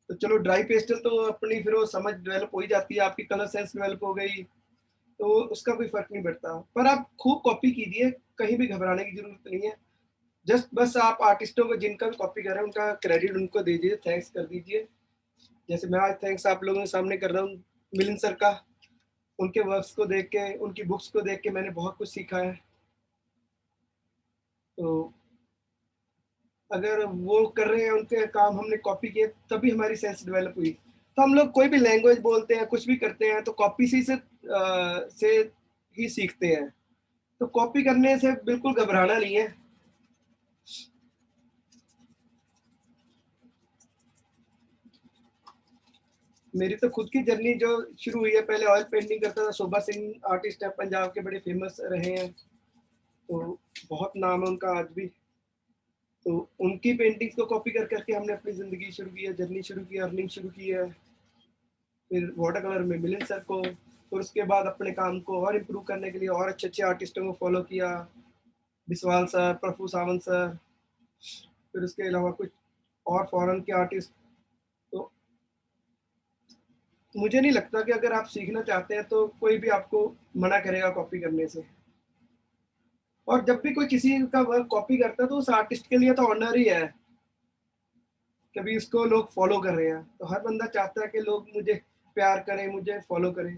तो चलो ड्राई पेस्टल तो अपनी फिर वो समझ डेवलप हो ही जाती है, आपकी कलर सेंस डेवलप हो गई, तो उसका कोई फर्क नहीं पड़ता। पर आप खूब कॉपी कीजिए, कहीं भी घबराने की जरूरत नहीं है। जस्ट बस आप आर्टिस्टों को जिनका भी कॉपी कर रहे हैं उनका क्रेडिट उनको दे दीजिए, थैंक्स कर दीजिए। जैसे मैं आज थैंक्स आप लोगों के सामने कर रहा हूँ मिलिंद सर का। उनके वर्क्स को देख के, उनकी बुक्स को देख के मैंने बहुत कुछ सीखा है। तो अगर वो कर रहे हैं, उनके काम हमने कॉपी किए, तभी हमारी सेंस डेवलप हुई। तो हम लोग कोई भी लैंग्वेज बोलते हैं, कुछ भी करते हैं, तो कॉपी से ही सीखते हैं। तो कॉपी करने से बिल्कुल घबराना नहीं है। मेरी तो खुद की जर्नी जो शुरू हुई है, पहले ऑयल पेंटिंग करता था। शोभा सिंह आर्टिस्ट है, पंजाब के बड़े फेमस रहे हैं, तो बहुत नाम है उनका आज भी। तो उनकी पेंटिंग्स को कॉपी कर करके हमने अपनी ज़िंदगी शुरू की है, जर्नी शुरू की है, अर्निंग शुरू की है। फिर वाटर कलर में मिलिंद सर को, फिर उसके बाद अपने काम को और इम्प्रूव करने के लिए और अच्छे अच्छे आर्टिस्टों को फॉलो किया। बिस्वाल सर, प्रफुल सावंत सर, फिर उसके अलावा कुछ और फॉरेन के आर्टिस्ट। तो मुझे नहीं लगता कि अगर आप सीखना चाहते हैं तो कोई भी आपको मना करेगा कॉपी करने से। और जब भी कोई किसी का वर्क कॉपी करता है तो उस आर्टिस्ट के लिए तो ऑनर ही है कि अभी उसको लोग फॉलो कर रहे हैं। तो हर बंदा चाहता है कि लोग मुझे प्यार करें, मुझे फॉलो करें।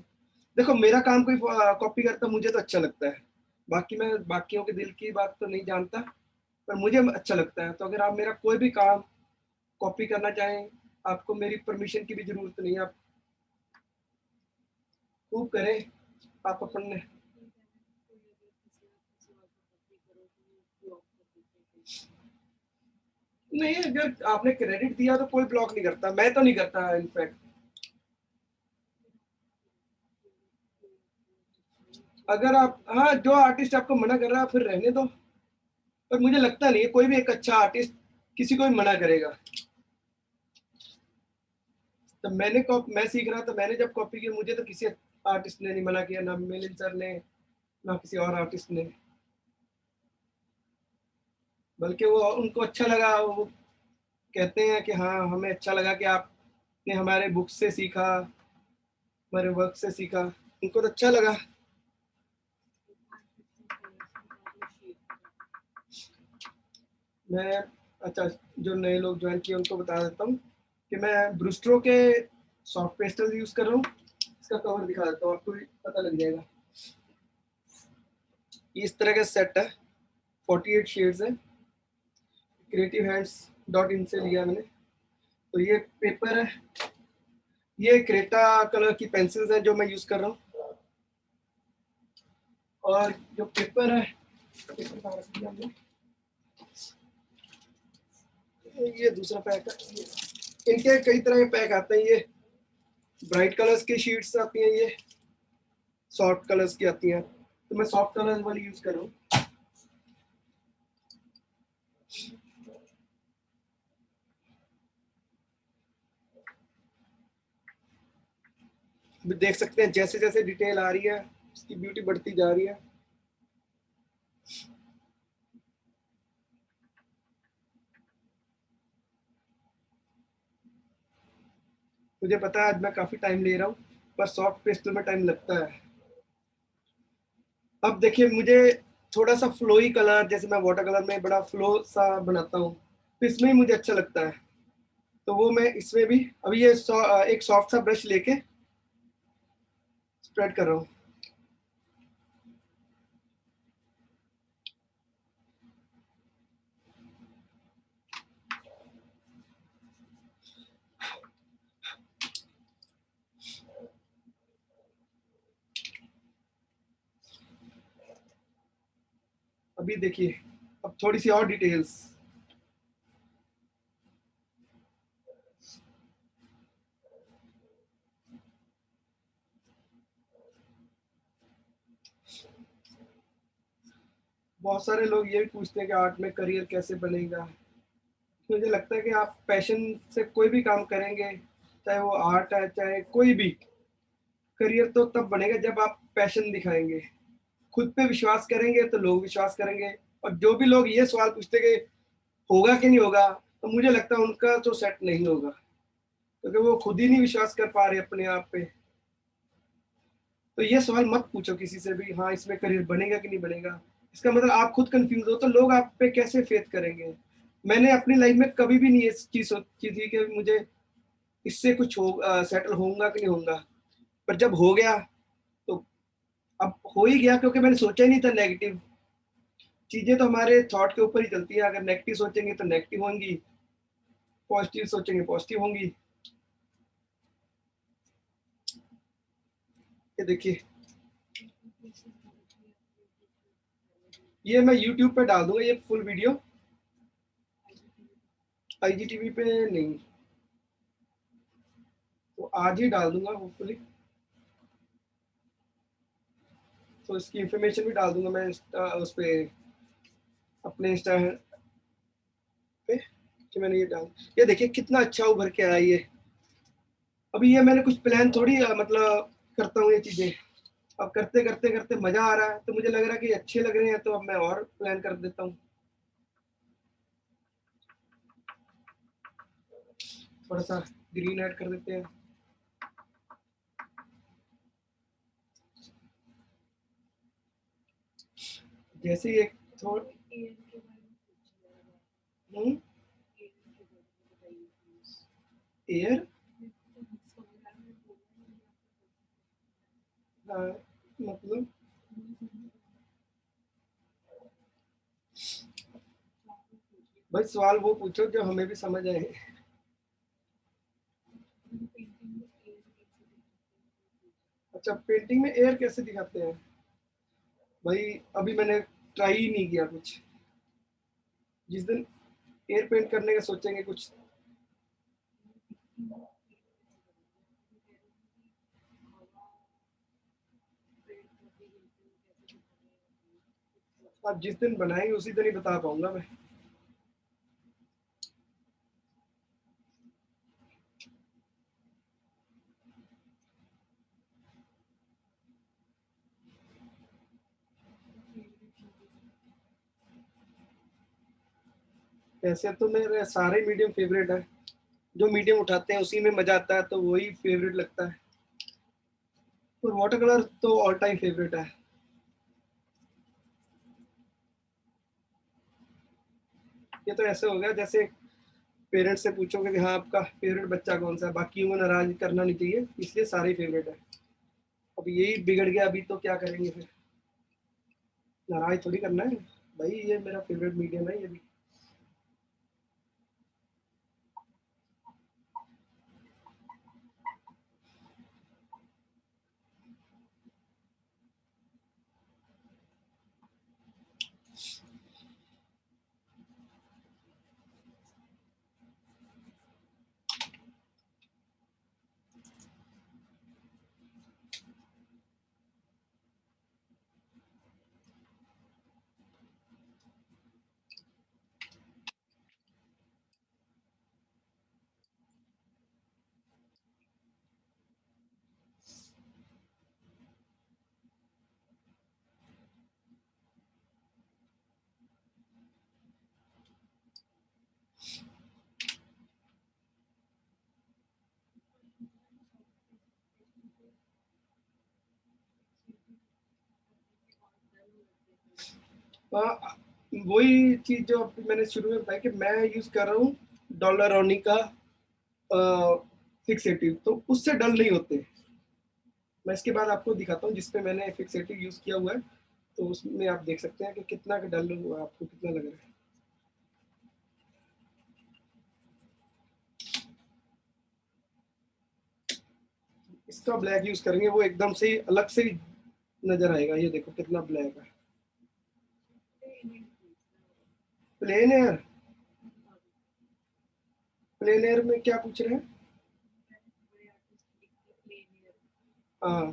देखो, मेरा काम कोई कॉपी करता मुझे तो अच्छा लगता है। बाकी मैं बाकियों के दिल की बात तो नहीं जानता, पर मुझे अच्छा लगता है। तो अगर आप मेरा कोई भी काम कॉपी करना चाहें, आपको मेरी परमिशन की भी जरूरत नहीं है। आप खूब करें। आप अपन नहीं, अगर आपने क्रेडिट दिया तो कोई ब्लॉक नहीं करता, मैं तो नहीं करता इनफैक्ट। अगर आप, हाँ, जो आर्टिस्ट आपको मना कर रहा है फिर रहने दो। पर मुझे लगता नहीं है कोई भी एक अच्छा आर्टिस्ट किसी को भी मना करेगा। तो मैं सीख रहा था, मैंने जब कॉपी की, मुझे तो किसी आर्टिस्ट ने नहीं मना किया, ना मिलिंद सर ने, ना किसी और आर्टिस्ट ने। बल्कि वो उनको अच्छा लगा। वो कहते हैं कि हाँ, हमें अच्छा लगा कि आपने हमारे बुक से सीखा, हमारे वर्क से सीखा। उनको तो अच्छा लगा। मैं, अच्छा, जो नए लोग ज्वाइन किए उनको बता देता हूँ कि मैं ब्रूस्ट्रो के सॉफ्ट पेस्टल यूज कर रहा हूँ। इसका कवर दिखा देता हूँ, आपको भी पता लग जाएगा। ये इस तरह का सेट है, 48 शेड्स है। क्रिएटिव हैंड्स डॉट इन से लिया मैंने। तो ये पेपर है, ये क्रेटा कलर की पेंसिल्स है जो मैं यूज कर रहा हूँ। और जो पेपर है, पेपर कहाँ रख दिया हमने? ये दूसरा पैक है। इनके कई तरह के पैक आते हैं। ये ब्राइट कलर्स की शीट्स आती हैं, ये सॉफ्ट कलर्स की आती हैं। तो मैं सॉफ्ट कलर्स वाली यूज कर रहा हूँ। देख सकते हैं जैसे जैसे डिटेल आ रही है, उसकी ब्यूटी बढ़ती जा रही है। मुझे पता है आज मैं काफी टाइम ले रहा हूँ, पर सॉफ्ट पेस्टल में टाइम लगता है। अब देखिए, मुझे थोड़ा सा फ्लोई कलर, जैसे मैं वाटर कलर में बड़ा फ्लो सा बनाता हूँ, तो इसमें ही मुझे अच्छा लगता है। तो वो मैं इसमें भी अभी ये एक सॉफ्ट सा ब्रश लेके स्प्रेड कर रहा हूँ। अभी देखिए, अब थोड़ी सी और डिटेल्स। बहुत सारे लोग ये भी पूछते हैं कि आर्ट में करियर कैसे बनेगा। मुझे लगता है कि आप पैशन से कोई भी काम करेंगे, चाहे वो आर्ट है चाहे कोई भी, करियर तो तब बनेगा जब आप पैशन दिखाएंगे, खुद पे विश्वास करेंगे तो लोग विश्वास करेंगे। और जो भी लोग ये सवाल पूछते कि होगा कि नहीं होगा, तो मुझे लगता है उनका तो सेट नहीं होगा, क्योंकि वो खुद ही नहीं विश्वास कर पा रहे अपने आप पे। तो ये सवाल मत पूछो किसी से भी, हाँ इसमें करियर बनेगा कि नहीं बनेगा। इसका मतलब आप खुद कंफ्यूज हो तो लोग आप पे कैसे फेथ करेंगे। मैंने अपनी लाइफ में कभी भी नहीं ये चीज सोची थी कि मुझे इससे कुछ हो सेटल होऊंगा कि नहीं होऊंगा, पर जब हो गया तो अब हो ही गया, क्योंकि मैंने सोचा ही नहीं था नेगेटिव। चीजें तो हमारे थॉट के ऊपर ही चलती है, अगर नेगेटिव सोचेंगे तो नेगेटिव होंगी, पॉजिटिव सोचेंगे पॉजिटिव होंगी। ये देखिए, ये मैं यूट्यूब पे डाल दूंगा ये फुल वीडियो, आईजीटीवी पे नहीं, तो आज ही डाल दूंगा होपफुली। तो इसकी इंफॉर्मेशन भी डाल दूंगा मैं उस पे, अपने इंस्टा पे, कि मैंने ये डाल। ये देखिए कितना अच्छा उभर के आया ये। अभी ये मैंने कुछ प्लान थोड़ी मतलब करता हूँ ये चीजें, अब करते करते करते मजा आ रहा है, तो मुझे लग रहा है कि अच्छे लग रहे हैं, तो अब मैं और प्लान कर देता हूँ। थोड़ा सा ग्रीन ऐड कर देते हैं। जैसे ही एक थोड़ा एयर, मतलब भाई सवाल वो पूछो जो हमें भी समझ आए। अच्छा, पेंटिंग में एयर कैसे दिखाते हैं? भाई अभी मैंने ट्राई ही नहीं किया कुछ। जिस दिन एयर पेंट करने का सोचेंगे कुछ। आप जिस दिन बनाएंगे उसी दिन ही बता पाऊंगा मैं। ऐसे तो मेरे सारे मीडियम फेवरेट है, जो मीडियम उठाते हैं उसी में मजा आता है, तो वही फेवरेट लगता है। और वाटर कलर तो ऑल टाइम फेवरेट है। ये तो ऐसे हो गया जैसे पेरेंट्स से पूछोगे कि हाँ आपका फेवरेट बच्चा कौन सा है, बाकी को नाराज करना नहीं चाहिए, इसलिए सारे फेवरेट है। अब यही बिगड़ गया अभी तो क्या करेंगे फिर, नाराज थोड़ी करना है। भाई ये मेरा फेवरेट मीडियम है ये भी। हाँ, वही चीज जो अभी मैंने शुरू में बताया कि मैं यूज कर रहा हूँ डॉलर रोनी का फिक्सेटिव, तो उससे डल नहीं होते। मैं इसके बाद आपको दिखाता हूँ जिसपे मैंने फिक्सेटिव यूज किया हुआ है, तो उसमें आप देख सकते हैं कि कितना डल हुआ है, आपको कितना लग रहा है। इसका ब्लैक यूज करेंगे वो एकदम से ही अलग से ही नजर आएगा। ये देखो कितना ब्लैक है। प्लेन एयर, प्लेन एयर में क्या पूछ रहे हैं? हाँ,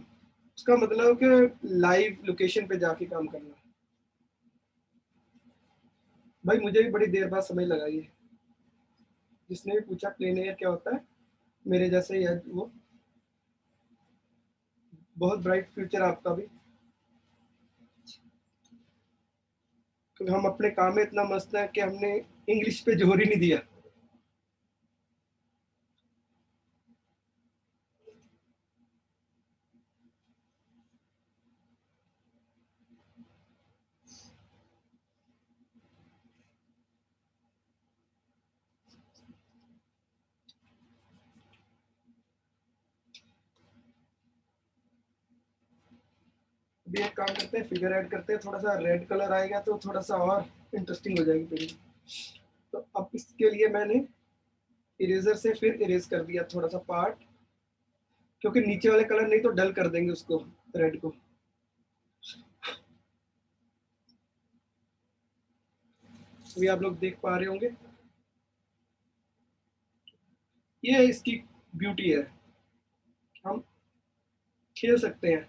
उसका मतलब कि लाइव लोकेशन पे जाके काम करना। भाई मुझे भी बड़ी देर बाद समझ लगा ये, जिसने भी पूछा प्लेन एयर क्या होता है, मेरे जैसे ही है वो। बहुत ब्राइट फ्यूचर आपका भी, क्योंकि हम अपने काम में इतना मस्त है कि हमने इंग्लिश पे जोर ही नहीं दिया। भी एक काम करते हैं, फिगर ऐड करते हैं, थोड़ा सा रेड कलर आएगा तो थोड़ा सा और इंटरेस्टिंग हो जाएगी पेंटिंग। तो अब इसके लिए मैंने इरेजर से फिर इरेज कर दिया थोड़ा सा पार्ट, क्योंकि नीचे वाले कलर नहीं तो डल कर देंगे उसको, रेड को। अभी आप लोग देख पा रहे होंगे, ये इसकी ब्यूटी है, हम खेल सकते हैं।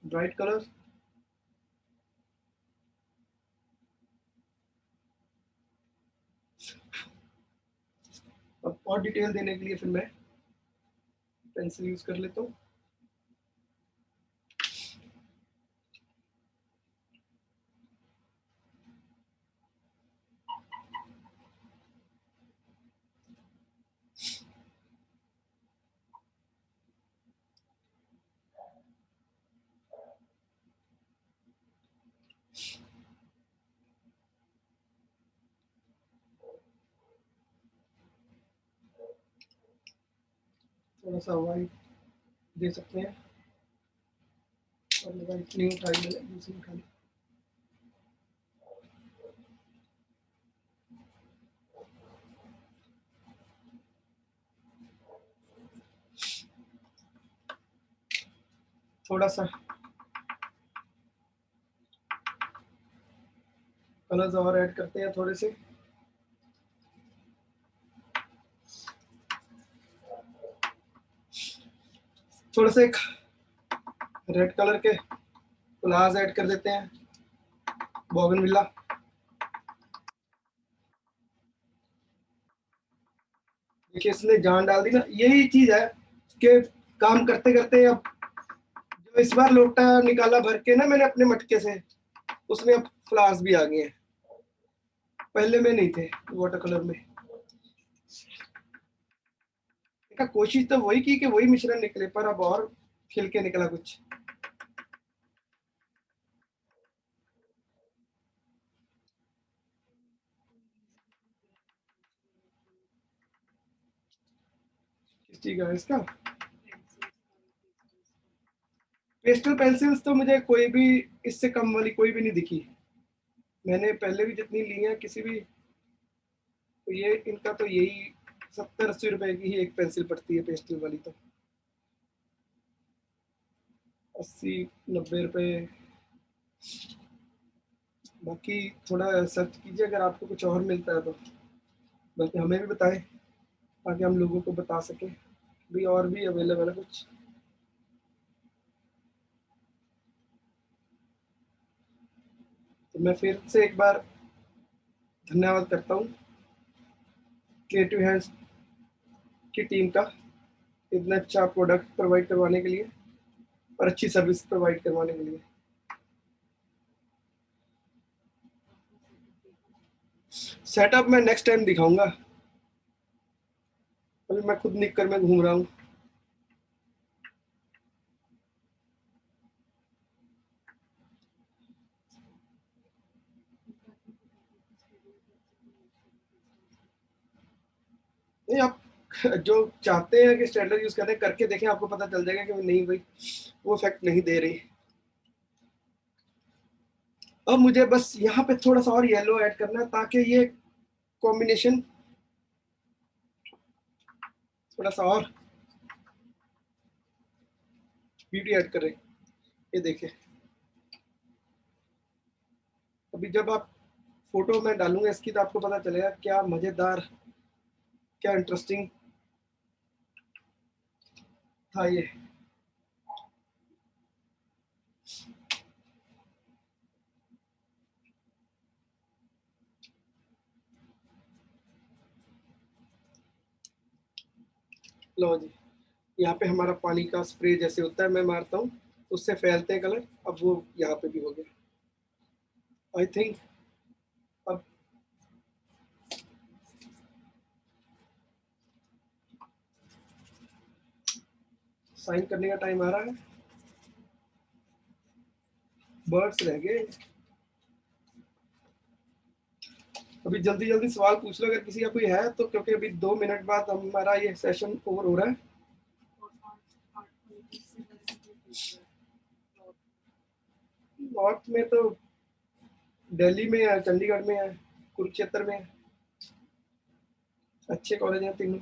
ब्राइट कलर, अब और डिटेल देने के लिए फिर मैं पेंसिल यूज कर लेता हूँ। थोड़ा सा वाइट दे सकते हैं, और वाइट नहीं उठाई मैंने, दूसरी उठा ली। थोड़ा सा कलर्स और ऐड करते हैं थोड़े से। थोड़ा सा एक रेड कलर के फ्लावर्स ऐड कर देते हैं, बोगनविला। देखिए इसने जान डाल दी ना, यही चीज है कि काम करते करते अब जो इस बार लोटा निकाला भर के ना मैंने अपने मटके से, उसमें अब फ्लावर्स भी आ गए हैं, पहले में नहीं थे वाटर कलर में। देखा, कोशिश तो वही की कि वही मिश्रण निकले, पर अब और खिल के निकला कुछ। किस चीज का इसका? पेस्टल पेंसिल्स तो मुझे कोई भी इससे कम वाली कोई भी नहीं दिखी, मैंने पहले भी जितनी ली है किसी भी, तो ये इनका तो यही 70-80 रुपए की ही एक पेंसिल पड़ती है पेस्टल वाली, तो 80-90 रुपए। बाकी थोड़ा सर्च कीजिए अगर आपको कुछ और मिलता है तो, बल्कि हमें भी बताएं ताकि हम लोगों को बता सकें भी और भी अवेलेबल है कुछ। तो मैं फिर से एक बार धन्यवाद करता हूँ क्रिएटिव हैंड्स की टीम का, इतना अच्छा प्रोडक्ट प्रोवाइड करवाने के लिए और अच्छी सर्विस प्रोवाइड करवाने के लिए। सेटअप मैं नेक्स्ट टाइम दिखाऊंगा, अभी मैं खुद निककर मैं घूम रहा हूँ। नहीं, आप जो चाहते हैं कि स्टैंडर्ड यूज करें करके देखें, आपको पता चल जाएगा कि नहीं भाई वो इफेक्ट नहीं दे रही। अब मुझे बस यहाँ पे थोड़ा सा और येलो ऐड करना है ताकि ये कॉम्बिनेशन थोड़ा सा और ब्यूटी ऐड करे। ये देखिए, अभी जब आप फोटो में डालूंगा इसकी तो आपको पता चलेगा क्या मजेदार, क्या इंटरेस्टिंग था ये। लो जी, यहाँ पे हमारा पानी का स्प्रे जैसे होता है मैं मारता हूँ, उससे फैलते हैं कलर, अब वो यहाँ पे भी हो गया आई थिंक। अब साइन करने का टाइम आ रहा है, बर्ड्स रह गए। अभी जल्दी जल्दी सवाल पूछ लो अगर किसी का कोई है तो, क्योंकि अभी 2 मिनट बाद हमारा ये सेशन ओवर हो रहा है। नॉर्थ में तो दिल्ली में है, चंडीगढ़ में है, कुरुक्षेत्र में है, अच्छे कॉलेज हैं तीनों।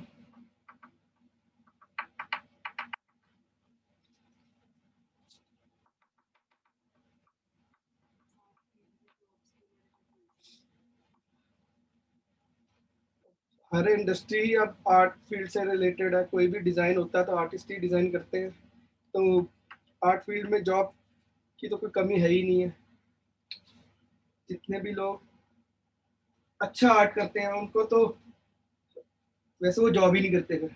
हर इंडस्ट्री अब आर्ट फील्ड से रिलेटेड है, कोई भी डिज़ाइन होता है तो आर्टिस्ट ही डिज़ाइन करते हैं, तो आर्ट फील्ड में जॉब की तो कोई कमी है ही नहीं है। जितने भी लोग अच्छा आर्ट करते हैं उनको तो वैसे वो जॉब ही नहीं करते, फिर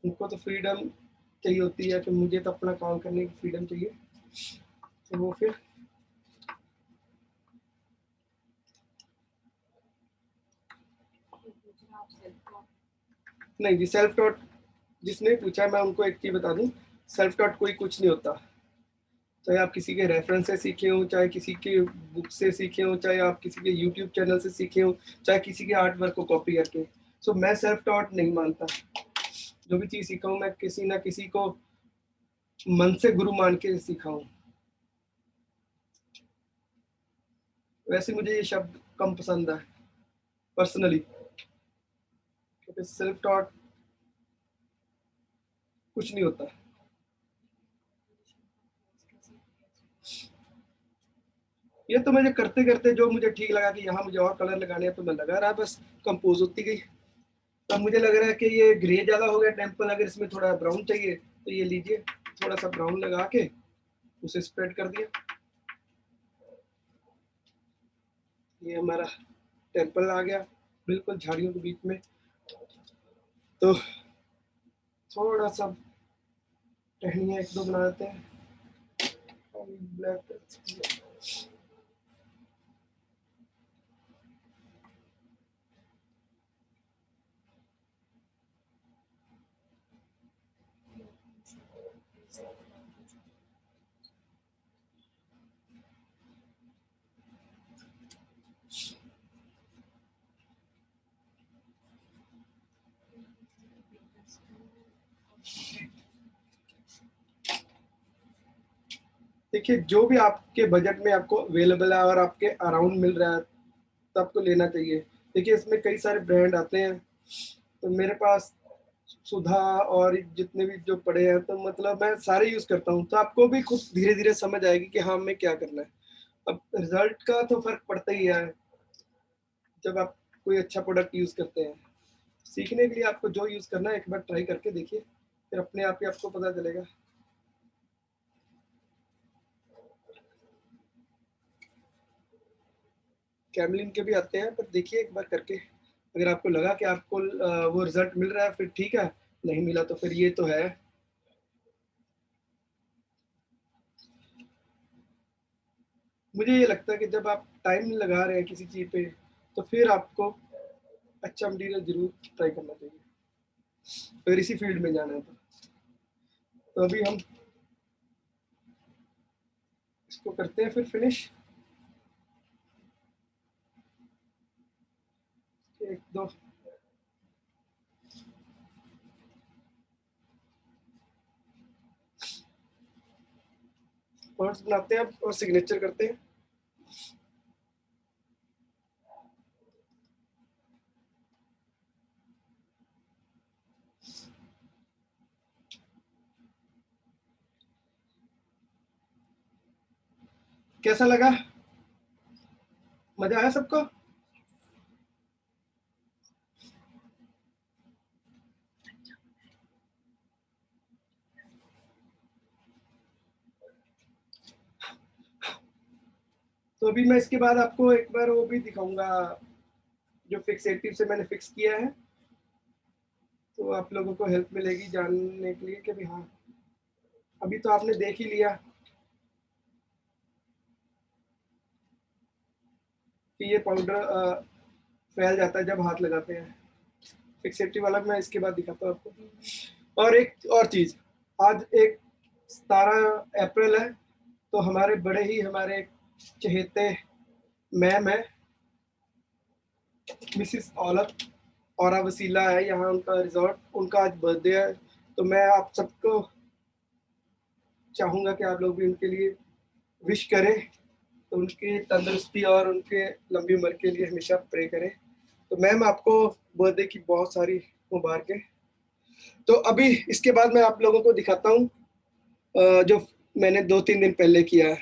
उनको तो फ्रीडम चाहिए होती है कि मुझे तो अपना काम करने की फ्रीडम चाहिए, तो वो फिर नहीं जी। सेल्फ टॉट जिसने पूछा, मैं उनको एक चीज बता दूं, सेल्फ टॉट कोई कुछ नहीं होता। चाहे आप किसी के रेफरेंस से सीखे हो, चाहे किसी के बुक से सीखे हो, चाहे आप किसी के यूट्यूब चैनल से सीखे हो, चाहे किसी के आर्ट वर्क को कॉपी करके। सो मैं सेल्फ टॉट नहीं मानता। जो भी चीज़ सीखा हूँ मैं किसी ना किसी को मन से गुरु मान के सीखा हूँ। वैसे मुझे ये शब्द कम पसंद है पर्सनली, क्योंकि सेल्फ टॉट कुछ नहीं होता। ये तो मुझे करते करते जो मुझे ठीक लगा कि यहाँ मुझे और कलर लगाने हैं तो मैं लगा रहा, बस कंपोज होती गई। अब मुझे लग रहा है कि ये ग्रे ज़्यादा हो गया टेम्पल, अगर इसमें थोड़ा ब्राउन चाहिए तो ये लीजिए, थोड़ा सा ब्राउन लगा के उसे स्प्रेड कर दिया, ये हमारा टेम्पल आ गया बिल्कुल झाड़ियों के बीच में। तो थोड़ा सा टहनियाँ एक दो बना देते हैं ब्लैक। देखिए जो भी आपके बजट में आपको अवेलेबल है और आपके अराउंड मिल रहा है तो आपको लेना चाहिए। देखिए इसमें कई सारे ब्रांड आते हैं, तो मेरे पास सुधा और जितने भी जो पड़े हैं तो मतलब मैं सारे यूज करता हूँ, तो आपको भी खुद धीरे धीरे समझ आएगी कि हाँ हमें क्या करना है। अब रिजल्ट का तो फर्क पड़ता ही है जब आप कोई अच्छा प्रोडक्ट यूज करते हैं। सीखने के लिए आपको जो यूज करना है एक बार ट्राई करके देखिए, फिर अपने आप ही आपको पता चलेगा। कैमलिन के भी आते हैं, पर देखिए एक बार करके, अगर आपको लगा कि आपको वो रिजल्ट मिल रहा है फिर ठीक है, नहीं मिला तो फिर ये तो है। मुझे ये लगता है कि जब आप टाइम लगा रहे हैं किसी चीज़ पे तो फिर आपको अच्छा मटेरियल जरूर ट्राई करना चाहिए, अगर इसी फील्ड में जाना है तो अभी हम इसको करते हैं फिर फिनिश। एक दो वर्ड्स बनाते हैं और सिग्नेचर करते हैं। कैसा लगा, मजा आया सबको? तो अभी मैं इसके बाद आपको एक बार वो भी दिखाऊंगा जो फिक्सेटिव से मैंने फिक्स किया है, तो आप लोगों को हेल्प मिलेगी जानने के लिए कि भी हाँ, अभी तो आपने देख ही लिया कि ये पाउडर फैल जाता है जब हाथ लगाते हैं। फिक्सेटिव वाला मैं इसके बाद दिखाता हूँ आपको। और एक और चीज़, आज एक 17 अप्रैल है, तो हमारे बड़े ही हमारे चहेते मैम है, मिसिस औलख और वसीला है, यहाँ उनका रिजॉर्ट, उनका आज बर्थडे है। तो मैं आप सबको चाहूँगा कि आप लोग भी उनके लिए विश करें, तो उनकी तंदुरुस्ती और उनके लंबी उम्र के लिए हमेशा प्रे करें। तो मैम आपको बर्थडे की बहुत सारी मुबारकें। तो अभी इसके बाद मैं आप लोगों को दिखाता हूँ जो मैंने 2-3 दिन पहले किया है।